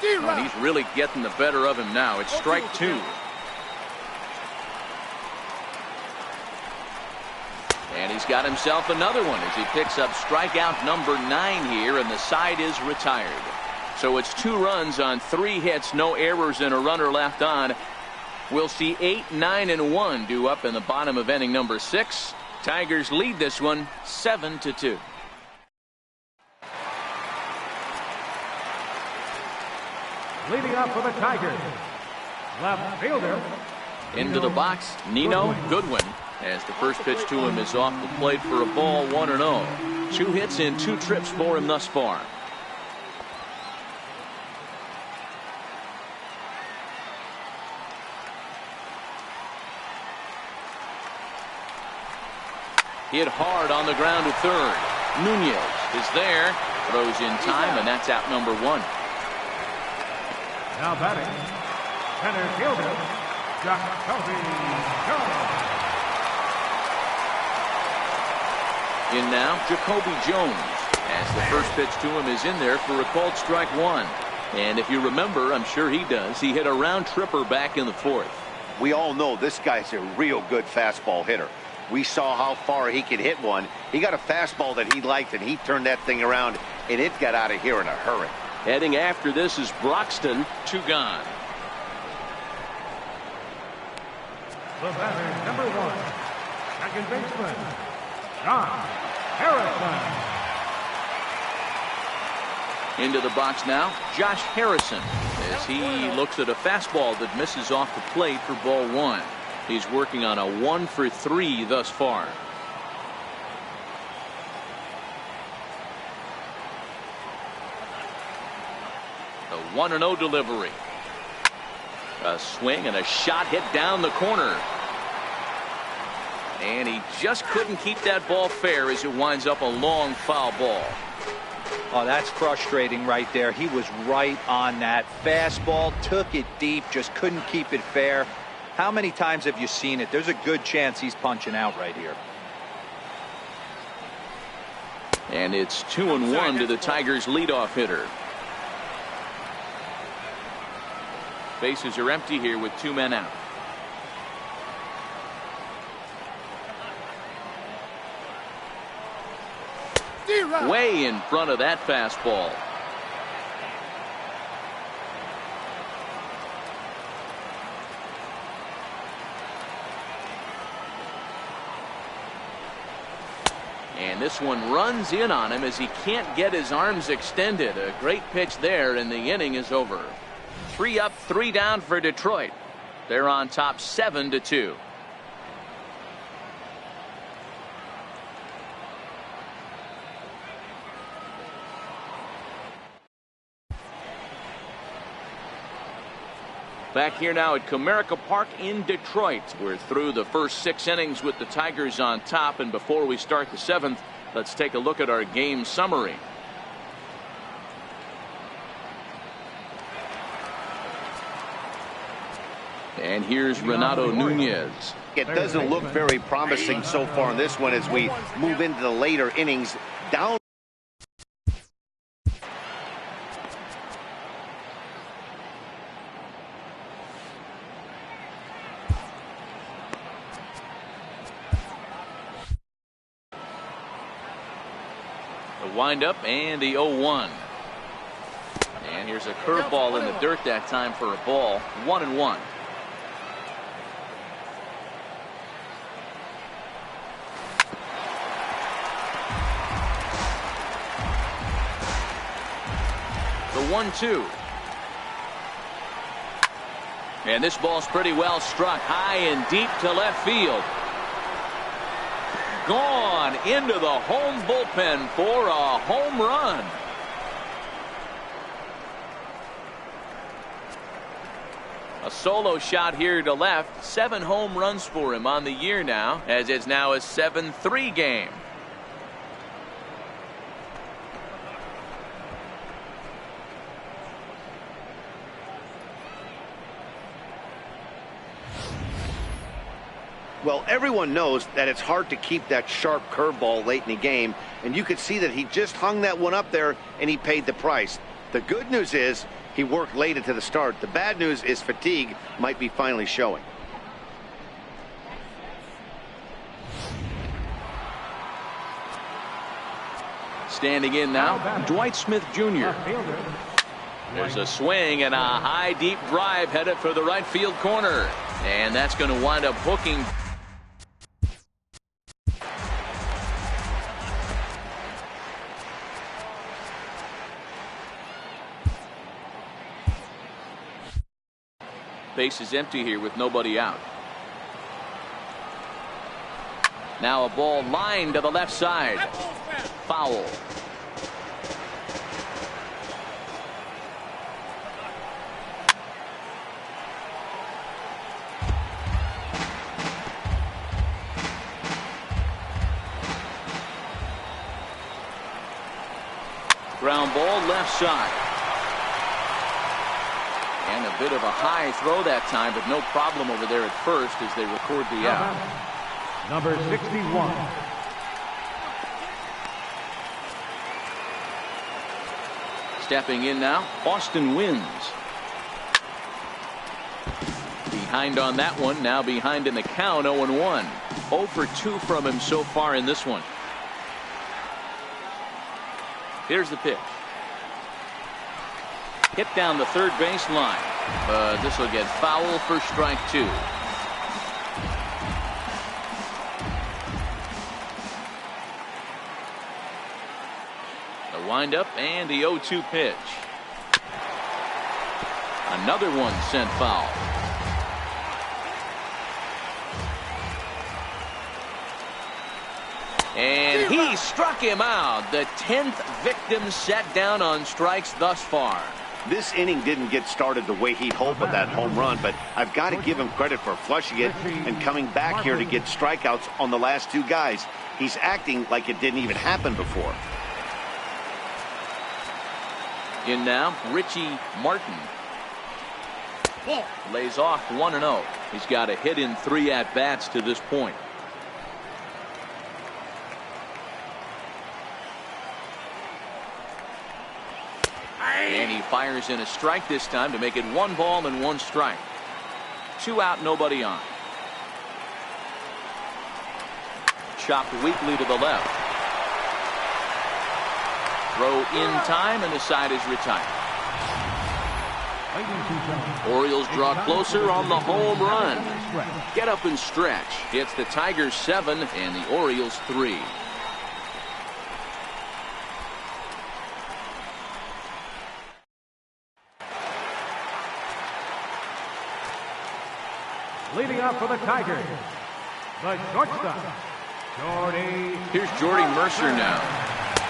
And he's really getting the better of him now. It's strike 2. And he's got himself another one as he picks up strikeout number 9 here, and the side is retired. So it's 2 runs on 3 hits, no errors, and a runner left on. We'll see 8, 9, and 1 due up in the bottom of inning number 6. Tigers lead this one 7-2. Leading up for the Tigers, left fielder. Into the box, Nino Goodwin, as the first pitch to him is off the plate for a ball, 1-0. 2 hits in 2 trips for him thus far. Hit hard on the ground to third. Nunez is there, throws in time, and that's out number 1. Now batting, center fielder, Jacoby Jones. In now, Jacoby Jones, as the first pitch to him is in there for a called strike 1. And if you remember, I'm sure he does, he hit a round tripper back in the 4th. We all know this guy's a real good fastball hitter. We saw how far he could hit one. He got a fastball that he liked, and he turned that thing around, and it got out of here in a hurry. Heading after this is Broxton. 2 gone. The batter, number 1, second baseman, John Harrison. Into the box now, Josh Harrison, as he looks at a fastball that misses off the plate for ball 1. He's working on a 1 for 3 thus far. The 1-0 delivery. A swing and a shot hit down the corner. And he just couldn't keep that ball fair as it winds up a long foul ball. Oh, that's frustrating right there. He was right on that. Fastball, took it deep, just couldn't keep it fair. How many times have you seen it? There's a good chance he's punching out right here. And it's 2-1 to the Tigers' leadoff hitter. Bases are empty here with 2 men out. Way in front of that fastball. And this one runs in on him as he can't get his arms extended. A great pitch there, and the inning is over. 3 up, 3 down for Detroit. They're on top 7-2. Back here now at Comerica Park in Detroit. We're through the first 6 innings with the Tigers on top, and before we start the 7th, let's take a look at our game summary. And here's Renato Nunez. It doesn't look very promising so far in this one as we move into the later innings. Down. The windup and the 0-1. And here's a curveball in the dirt that time for a ball. 1-1. The 1-2. And this ball's pretty well struck high and deep to left field. Gone into the home bullpen for a home run. A solo shot here to left. 7 home runs for him on the year now, as it's now a 7-3 game. Well, everyone knows that it's hard to keep that sharp curveball late in the game, and you could see that he just hung that one up there and he paid the price. The good news is he worked late into the start. The bad news is fatigue might be finally showing. Standing in now, Dwight Smith Jr. There's a swing and a high deep drive headed for the right field corner, and that's going to wind up hooking. Base is empty here with nobody out. Now a ball lined to the left side. Foul. Ground ball left side. And a bit of a high throw that time, but no problem over there at first as they record the out. Number 61. Stepping in now, Austin Wynns. Behind on that one, now behind in the count, 0-1. 0 for 2 from him so far in this one. Here's the pitch. Hit down the third base line. This will get foul for strike 2. The windup and the 0-2 pitch. Another one sent foul. And he struck him out. The 10th victim set down on strikes thus far. This inning didn't get started the way he'd hoped with that home run, but I've got to give him credit for flushing it and coming back here to get strikeouts on the last 2 guys. He's acting like it didn't even happen before. In now, Richie Martin. Lays off 1-0. He's got a hit in 3 at-bats to this point. And he fires in a strike this time to make it 1 ball and 1 strike. 2 out, nobody on. Chopped weakly to the left. Throw in time, and the side is retired. Orioles draw closer on the home run. Get up and stretch. It's the Tigers 7 and the Orioles 3. Leading up for the Tigers, the shortstop, Jordy. Here's Jordy Mercer now,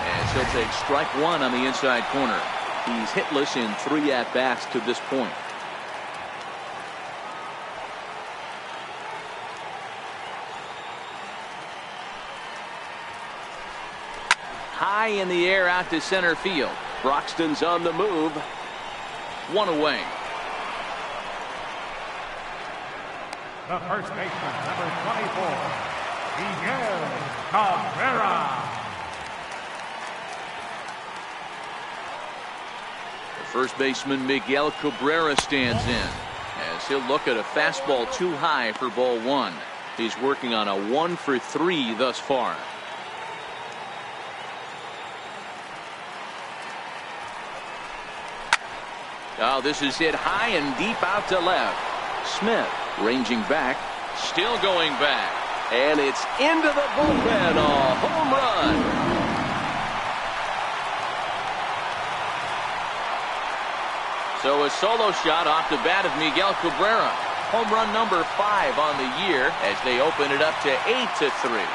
as he'll take strike 1 on the inside corner. He's hitless in 3 at-bats to this point. High in the air out to center field. Broxton's on the move. 1 away. The first baseman, number 24, Miguel Cabrera. The first baseman, Miguel Cabrera, stands in as he'll look at a fastball too high for ball 1. He's working on a 1 for 3 thus far. Oh, this is hit high and deep out to left. Smith ranging back, still going back, and it's into the bullpen. A home run. So So a solo shot off the bat of Miguel Cabrera. Home run number 5 on the year as they open it up to 8-3.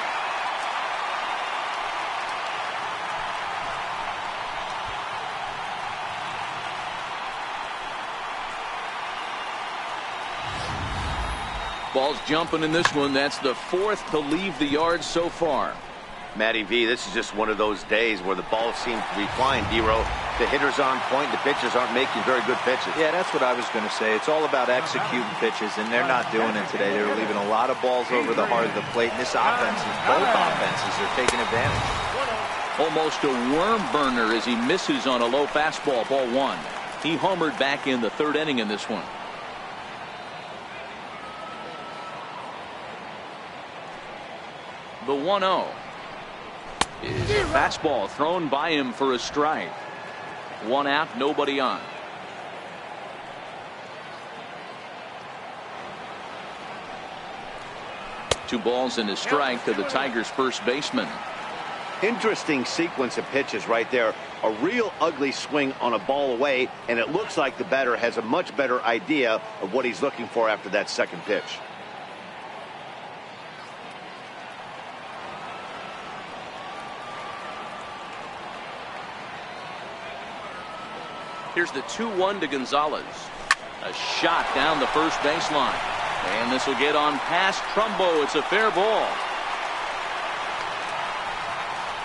Ball's jumping in this one. That's the 4th to leave the yard so far. Matty V, this is just one of those days where the ball seems to be flying, D-Row. The hitter's on point. The pitchers aren't making very good pitches. Yeah, that's what I was going to say. It's all about executing pitches, and they're not doing it today. They're leaving a lot of balls over the heart of the plate, and this offense, both offenses, are taking advantage. Almost a worm burner as he misses on a low fastball, ball 1. He homered back in the 3rd inning in this one. The 1-0 is a fastball thrown by him for a strike. 1 out, nobody on. Two balls and a strike to the Tigers' first baseman. Interesting sequence of pitches right there. A real ugly swing on a ball away, and it looks like the batter has a much better idea of what he's looking for after that second pitch. Here's the 2-1 to Gonzalez. A shot down the first baseline. And this will get on past Trumbo. It's a fair ball.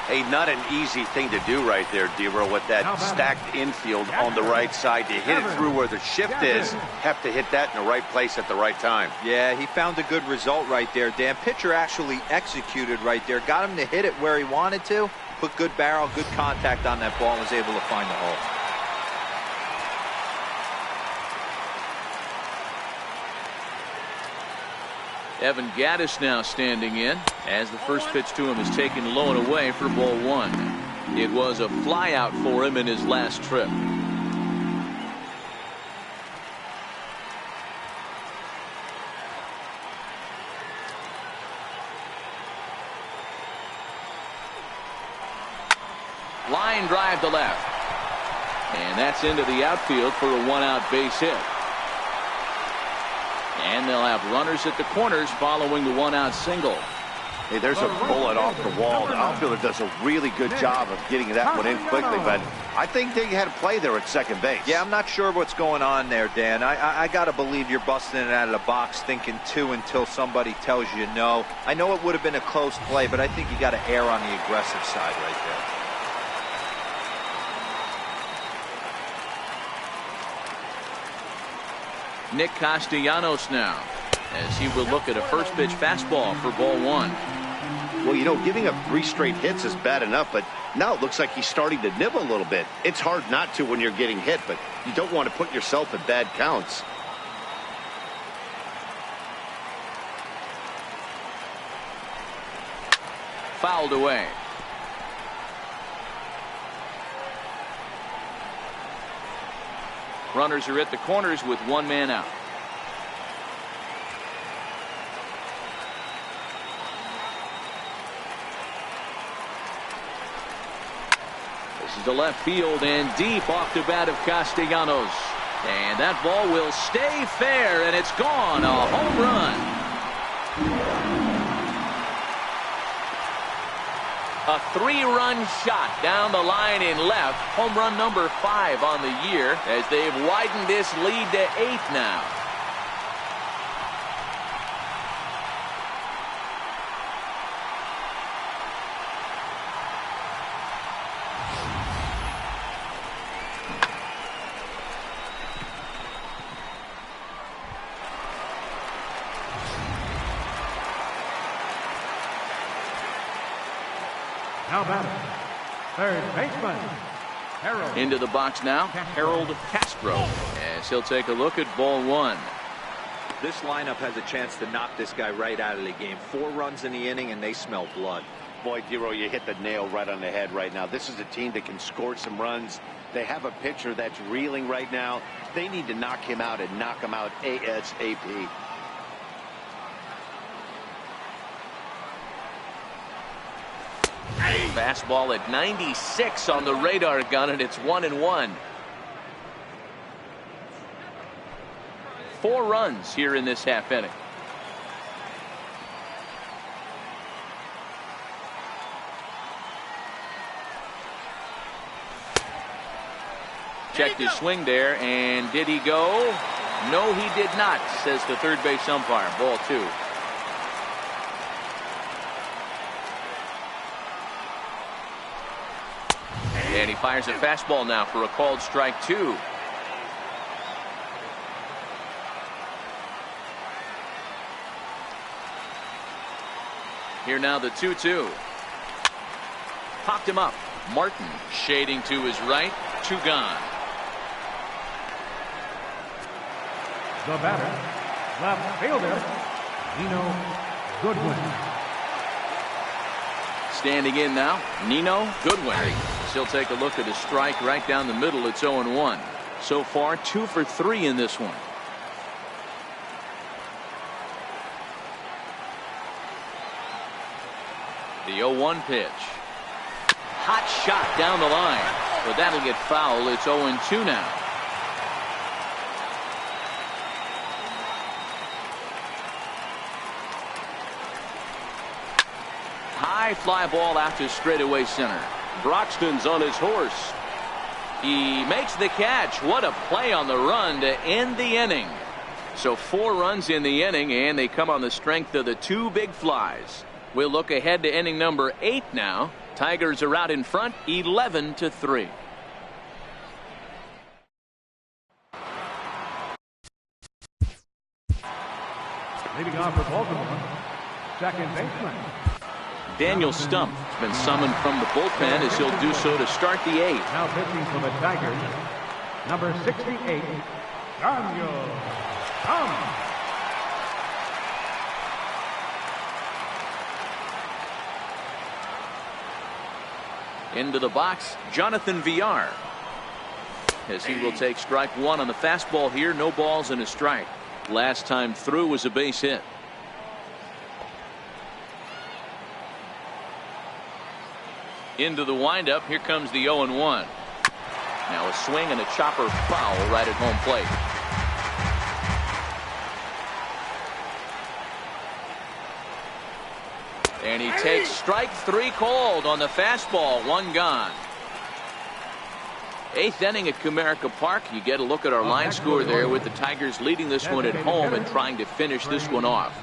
Hey, not an easy thing to do right there, D-Row, with that stacked infield on the right side. To hit it through where the shift is, have to hit that in the right place at the right time. Yeah, he found a good result right there, Dan. Pitcher actually executed right there. Got him to hit it where he wanted to. Put good barrel, good contact on that ball, and was able to find the hole. Evan Gattis now standing in as the first pitch to him is taken low and away for ball 1. It was a flyout for him in his last trip. Line drive to left. And that's into the outfield for a 1-out base hit. And they'll have runners at the corners following the 1-out single. Hey, there's a bullet off the wall. The outfielder does a really good job of getting that one in quickly, but I think they had a play there at second base. Yeah, I'm not sure what's going on there, Dan. I got to believe you're busting it out of the box thinking 2 until somebody tells you no. I know it would have been a close play, but I think you got to err on the aggressive side right there. Nick Castellanos now as he will look at a first pitch fastball for ball 1. Well, you know, giving up 3 straight hits is bad enough, but now it looks like he's starting to nibble a little bit. It's hard not to when you're getting hit, but you don't want to put yourself in bad counts. Fouled away. Runners are at the corners with 1 man out. This is to left field and deep off the bat of Castellanos. And that ball will stay fair, and it's gone. A home run. A 3-run shot down the line in left. Home run number 5 on the year as they've widened this lead to 8 now. Now batting, third baseman, Harold. Into the box now, Harold Castro, as he'll take a look at ball 1. This lineup has a chance to knock this guy right out of the game. 4 runs in the inning, and they smell blood. Boy, D-Row, you hit the nail right on the head right now. This is a team that can score some runs. They have a pitcher that's reeling right now. They need to knock him out and knock him out ASAP. Fastball at 96 on the radar gun, and it's 1-1. 4 runs here in this half inning. Checked his swing there, and did he go? No, he did not, says the third base umpire. Ball 2. And he fires a fastball now for a called strike 2. Here now the 2-2. Popped him up. Martin shading to his right. 2 gone. The batter, left fielder, Nino Goodwin. Standing in now, Nino Goodwin. He'll take a look at his strike right down the middle. It's 0-1. So far, 2 for 3 in this one. The 0-1 pitch. Hot shot down the line, but that'll get foul. It's 0-2 now. High fly ball out to straightaway center. Broxton's on his horse. He makes the catch. What a play on the run to end the inning. So 4 runs in the inning, and they come on the strength of the 2 big flies. We'll look ahead to inning number 8 now. Tigers are out in front, 11-3. Leading off for Baltimore, second baseman. Daniel Stump has been summoned from the bullpen as he'll do so to start the 8th. Now pitching for the Tigers, number 68, Daniel Stump. Into the box, Jonathan Villar, as he will take strike 1 on the fastball here. No balls and a strike. Last time through was a base hit. Into the windup. Here comes the 0-1. Now a swing and a chopper foul right at home plate. And he takes strike 3 called on the fastball. 1 gone. 8th inning at Comerica Park. You get a look at our line score there with the Tigers leading this one at home and trying to finish this one off.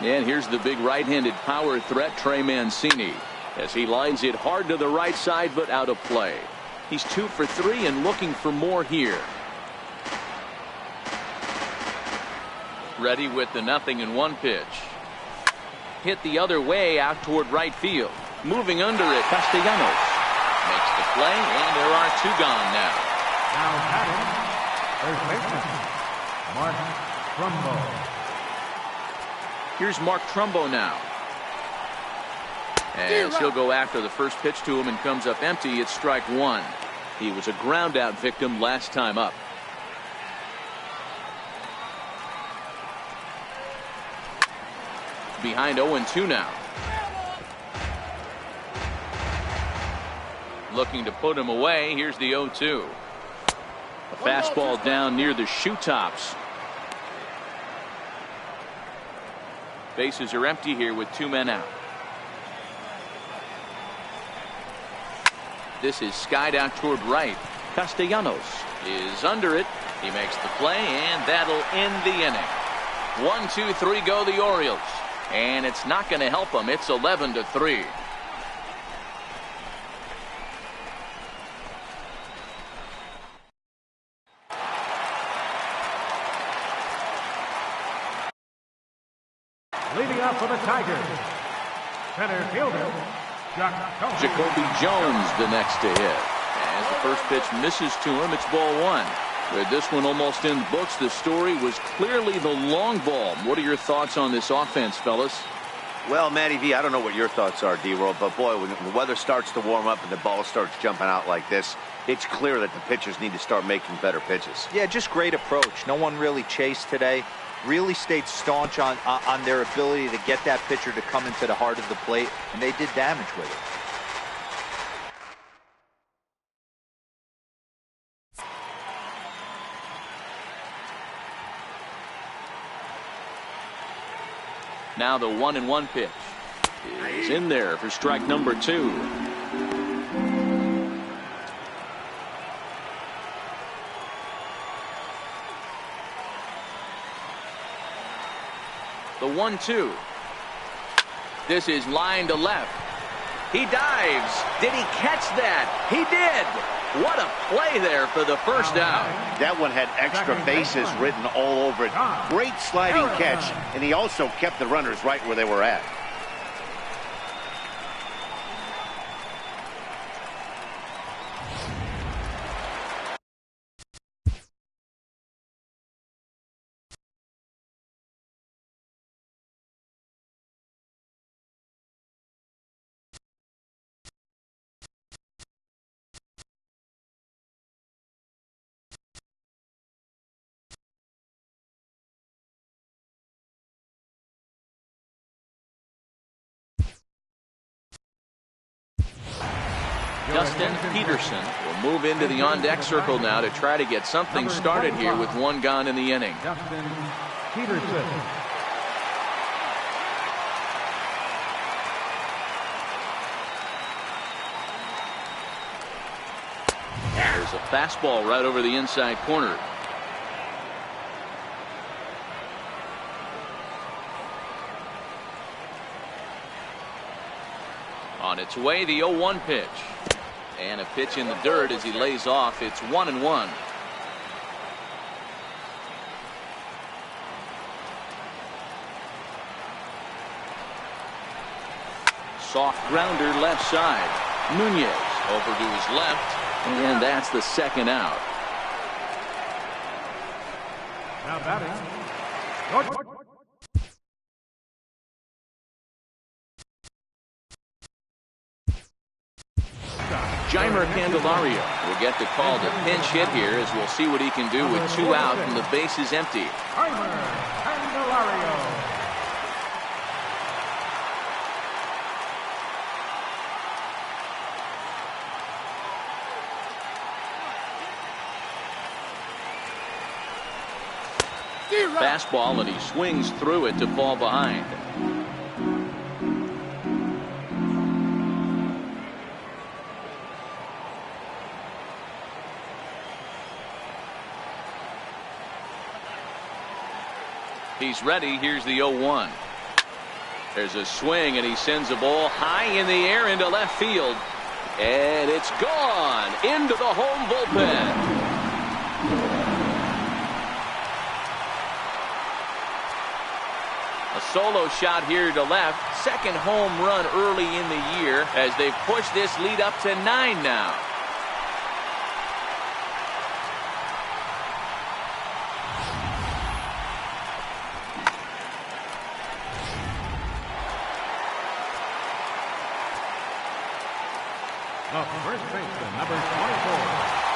And here's the big right-handed power threat, Trey Mancini, as he lines it hard to the right side but out of play. He's 2 for 3 and looking for more here. Ready with the 0-1 pitch. Hit the other way out toward right field. Moving under it, Castellanos makes the play, and there are 2 gone now. Now batting, first baseman, Mark Trumbo. Here's Mark Trumbo now. As he'll go after the first pitch to him and comes up empty. It's strike 1. He was a ground out victim last time up. Behind 0-2 now. Looking to put him away. Here's the 0-2. A fastball down near the shoe tops. Bases are empty here with 2 men out. This is skied out toward right. Castellanos is under it. He makes the play, and that'll end the inning. 1, 2, 3 go the Orioles. And it's not going to help them. It's 11-3. Leading up for the Tigers, center fielder, Jacoby Jones the next to hit. As the first pitch misses to him, it's ball 1. With this one almost in the books, the story was clearly the long ball. What are your thoughts on this offense, fellas? Well, Matty V, I don't know what your thoughts are, D-Roll, but boy, when the weather starts to warm up and the ball starts jumping out like this, it's clear that the pitchers need to start making better pitches. Yeah, just great approach. No one really chased today. Really stayed staunch on their ability to get that pitcher to come into the heart of the plate, and they did damage with it. Now the 1-1 pitch is in there for strike number 2. The 1-2. This is line to left. He dives. Did he catch that? He did. What a play there for the first out. That one had extra bases written all over it. Great sliding catch, and he also kept the runners right where they were at. Dustin Peterson will move into the on-deck circle now to try to get something started here with one gone in the inning. Dustin Peterson. There's a fastball right over the inside corner. On its way, the 0-1 pitch. And a pitch in the dirt as he lays off. It's 1-1. Soft grounder left side. Nunez over to his left. And that's the second out. Now batting, George. Jeimer Candelario will get the call to pinch hit here, as we'll see what he can do with 2 out and the base is empty. Jeimer Candelario. Fastball, and he swings through it to fall behind. He's ready. Here's the 0-1. There's a swing, and he sends a ball high in the air into left field. And it's gone into the home bullpen. A solo shot here to left. Second home run early in the year as they've pushed this lead up to 9 now. The first baseman, number 24.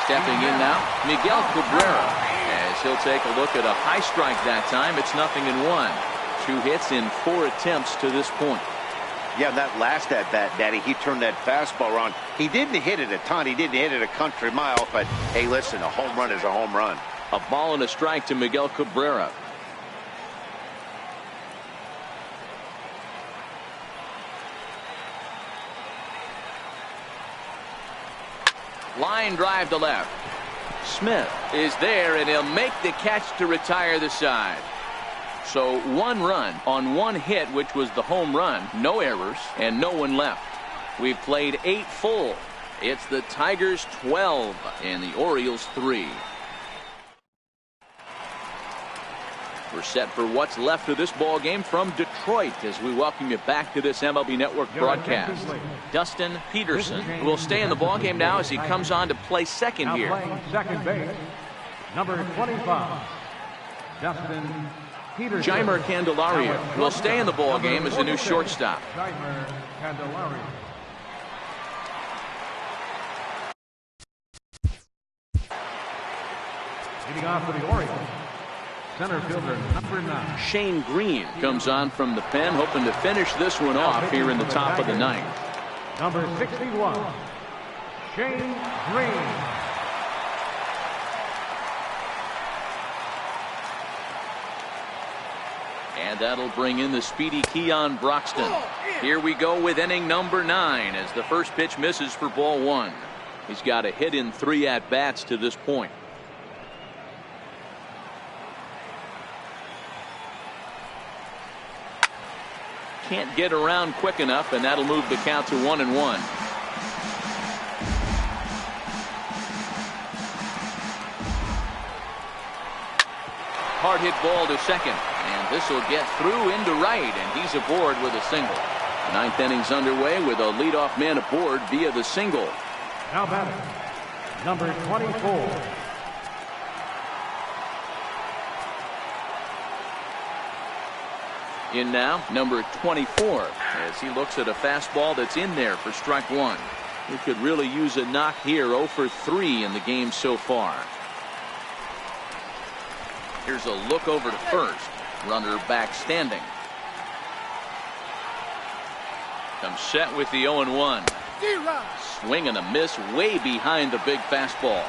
Stepping in now, Miguel Cabrera, as he'll take a look at a high strike that time. It's 0-1. 2 hits in 4 attempts to this point. Yeah, that last at bat, Daddy, he turned that fastball around. He didn't hit it a ton. He didn't hit it a country mile. But, hey, listen, a home run is a home run. A ball and a strike to Miguel Cabrera. Line drive to left. Smith is there, and he'll make the catch to retire the side. So 1 run on 1 hit, which was the home run. No errors and no one left. We've played 8 full. It's the Tigers 12 and the Orioles 3. We're set for what's left of this ball game from Detroit as we welcome you back to this MLB Network broadcast. Dustin Peterson will stay in the ball game now as he comes on to play second Now here. playing second base, number 25. Dustin Peterson. Jeimer Candelario will stay in the ball game as the new shortstop. Jeimer Candelario. Leading off for the Orioles, center fielder number 9. Shane Green comes on from the pen, hoping to finish this one off here in the top of the 9th. Number 61, Shane Green. And that'll bring in the speedy Keon Broxton. Here we go with inning number 9 as the first pitch misses for ball 1. He's got a hit in 3 at-bats to this point. Can't get around quick enough, and that'll move the count to 1-1. Hard hit ball to second, and this will get through into right, and he's aboard with a single. 9th inning's underway with a leadoff man aboard via the single. Now batting, number 24. In now, number 24, as he looks at a fastball that's in there for strike 1. He could really use a knock here. 0 for 3 in the game so far. Here's a look over to first. Runner back standing. Comes set with the 0-1. Swing and a miss way behind the big fastball.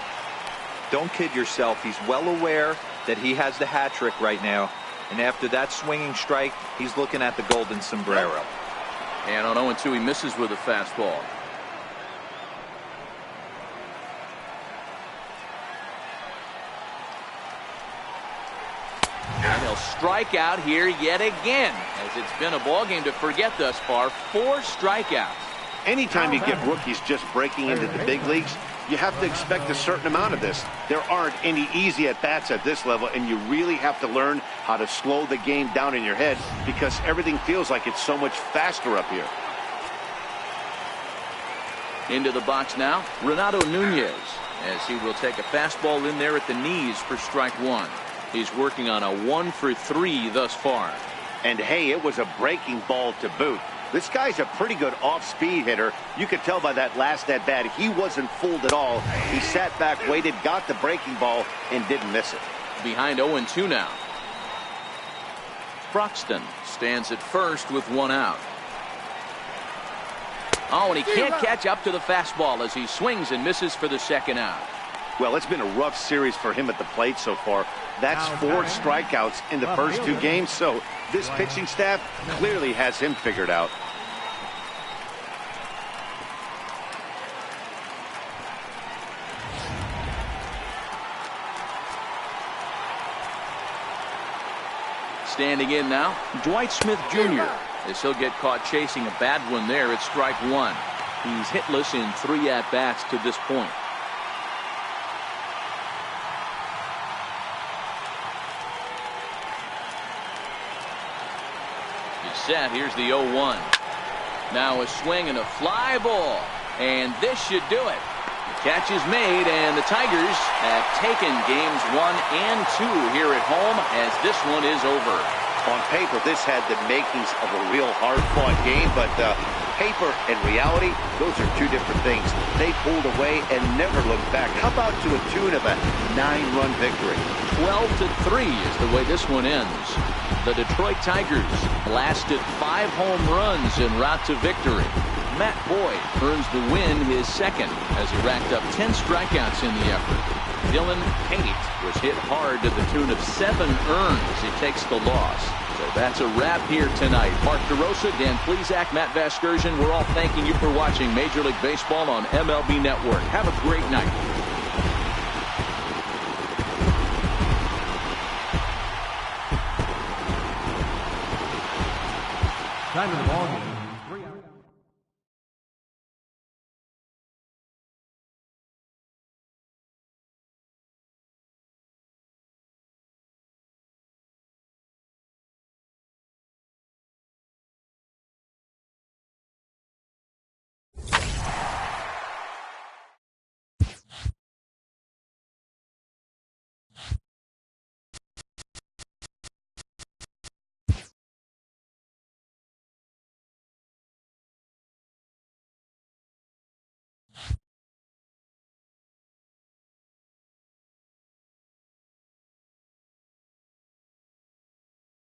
Don't kid yourself. He's well aware that he has the hat trick right now. And after that swinging strike, he's looking at the golden sombrero. And on 0-2, he misses with a fastball. And he'll strike out here yet again, as it's been a ball game to forget thus far. 4 strikeouts. Anytime you get rookies just breaking into the big leagues, you have to expect a certain amount of this. There aren't any easy at-bats at this level, and you really have to learn how to slow the game down in your head because everything feels like it's so much faster up here. Into the box now, Renato Nunez, as he will take a fastball in there at the knees for strike 1. He's working on a 1 for 3 thus far. And hey, it was a breaking ball to boot. This guy's a pretty good off-speed hitter. You could tell by that last at-bat he wasn't fooled at all. He sat back, waited, got the breaking ball, and didn't miss it. Behind 0-2 now. Broxton stands at first with 1 out. Oh, and he can't catch up to the fastball as he swings and misses for the 2nd out. Well, it's been a rough series for him at the plate so far. That's 4 strikeouts in the first 2 games, so this pitching staff clearly has him figured out. Standing in now, Dwight Smith Jr. as he'll get caught chasing a bad one there at strike 1. He's hitless in 3 at-bats to this point. Set. Here's the 0-1. Now a swing and a fly ball, and this should do it. The catch is made, and the Tigers have taken games 1 and 2 here at home as this one is over. On paper, this had the makings of a real hard-fought game, but paper and reality, those are 2 different things. They pulled away and never looked back. How about to a tune of a 9-run victory? 12-3 is the way this one ends. The Detroit Tigers blasted 5 home runs en route to victory. Matt Boyd earns the win, his 2nd, as he racked up 10 strikeouts in the effort. Dylan Pate was hit hard to the tune of 7 earns. He takes the loss. So that's a wrap here tonight. Mark DeRosa, Dan Plesac, Matt Vasgersian, we're all thanking you for watching Major League Baseball on MLB Network. Have a great night. Time of the ball game.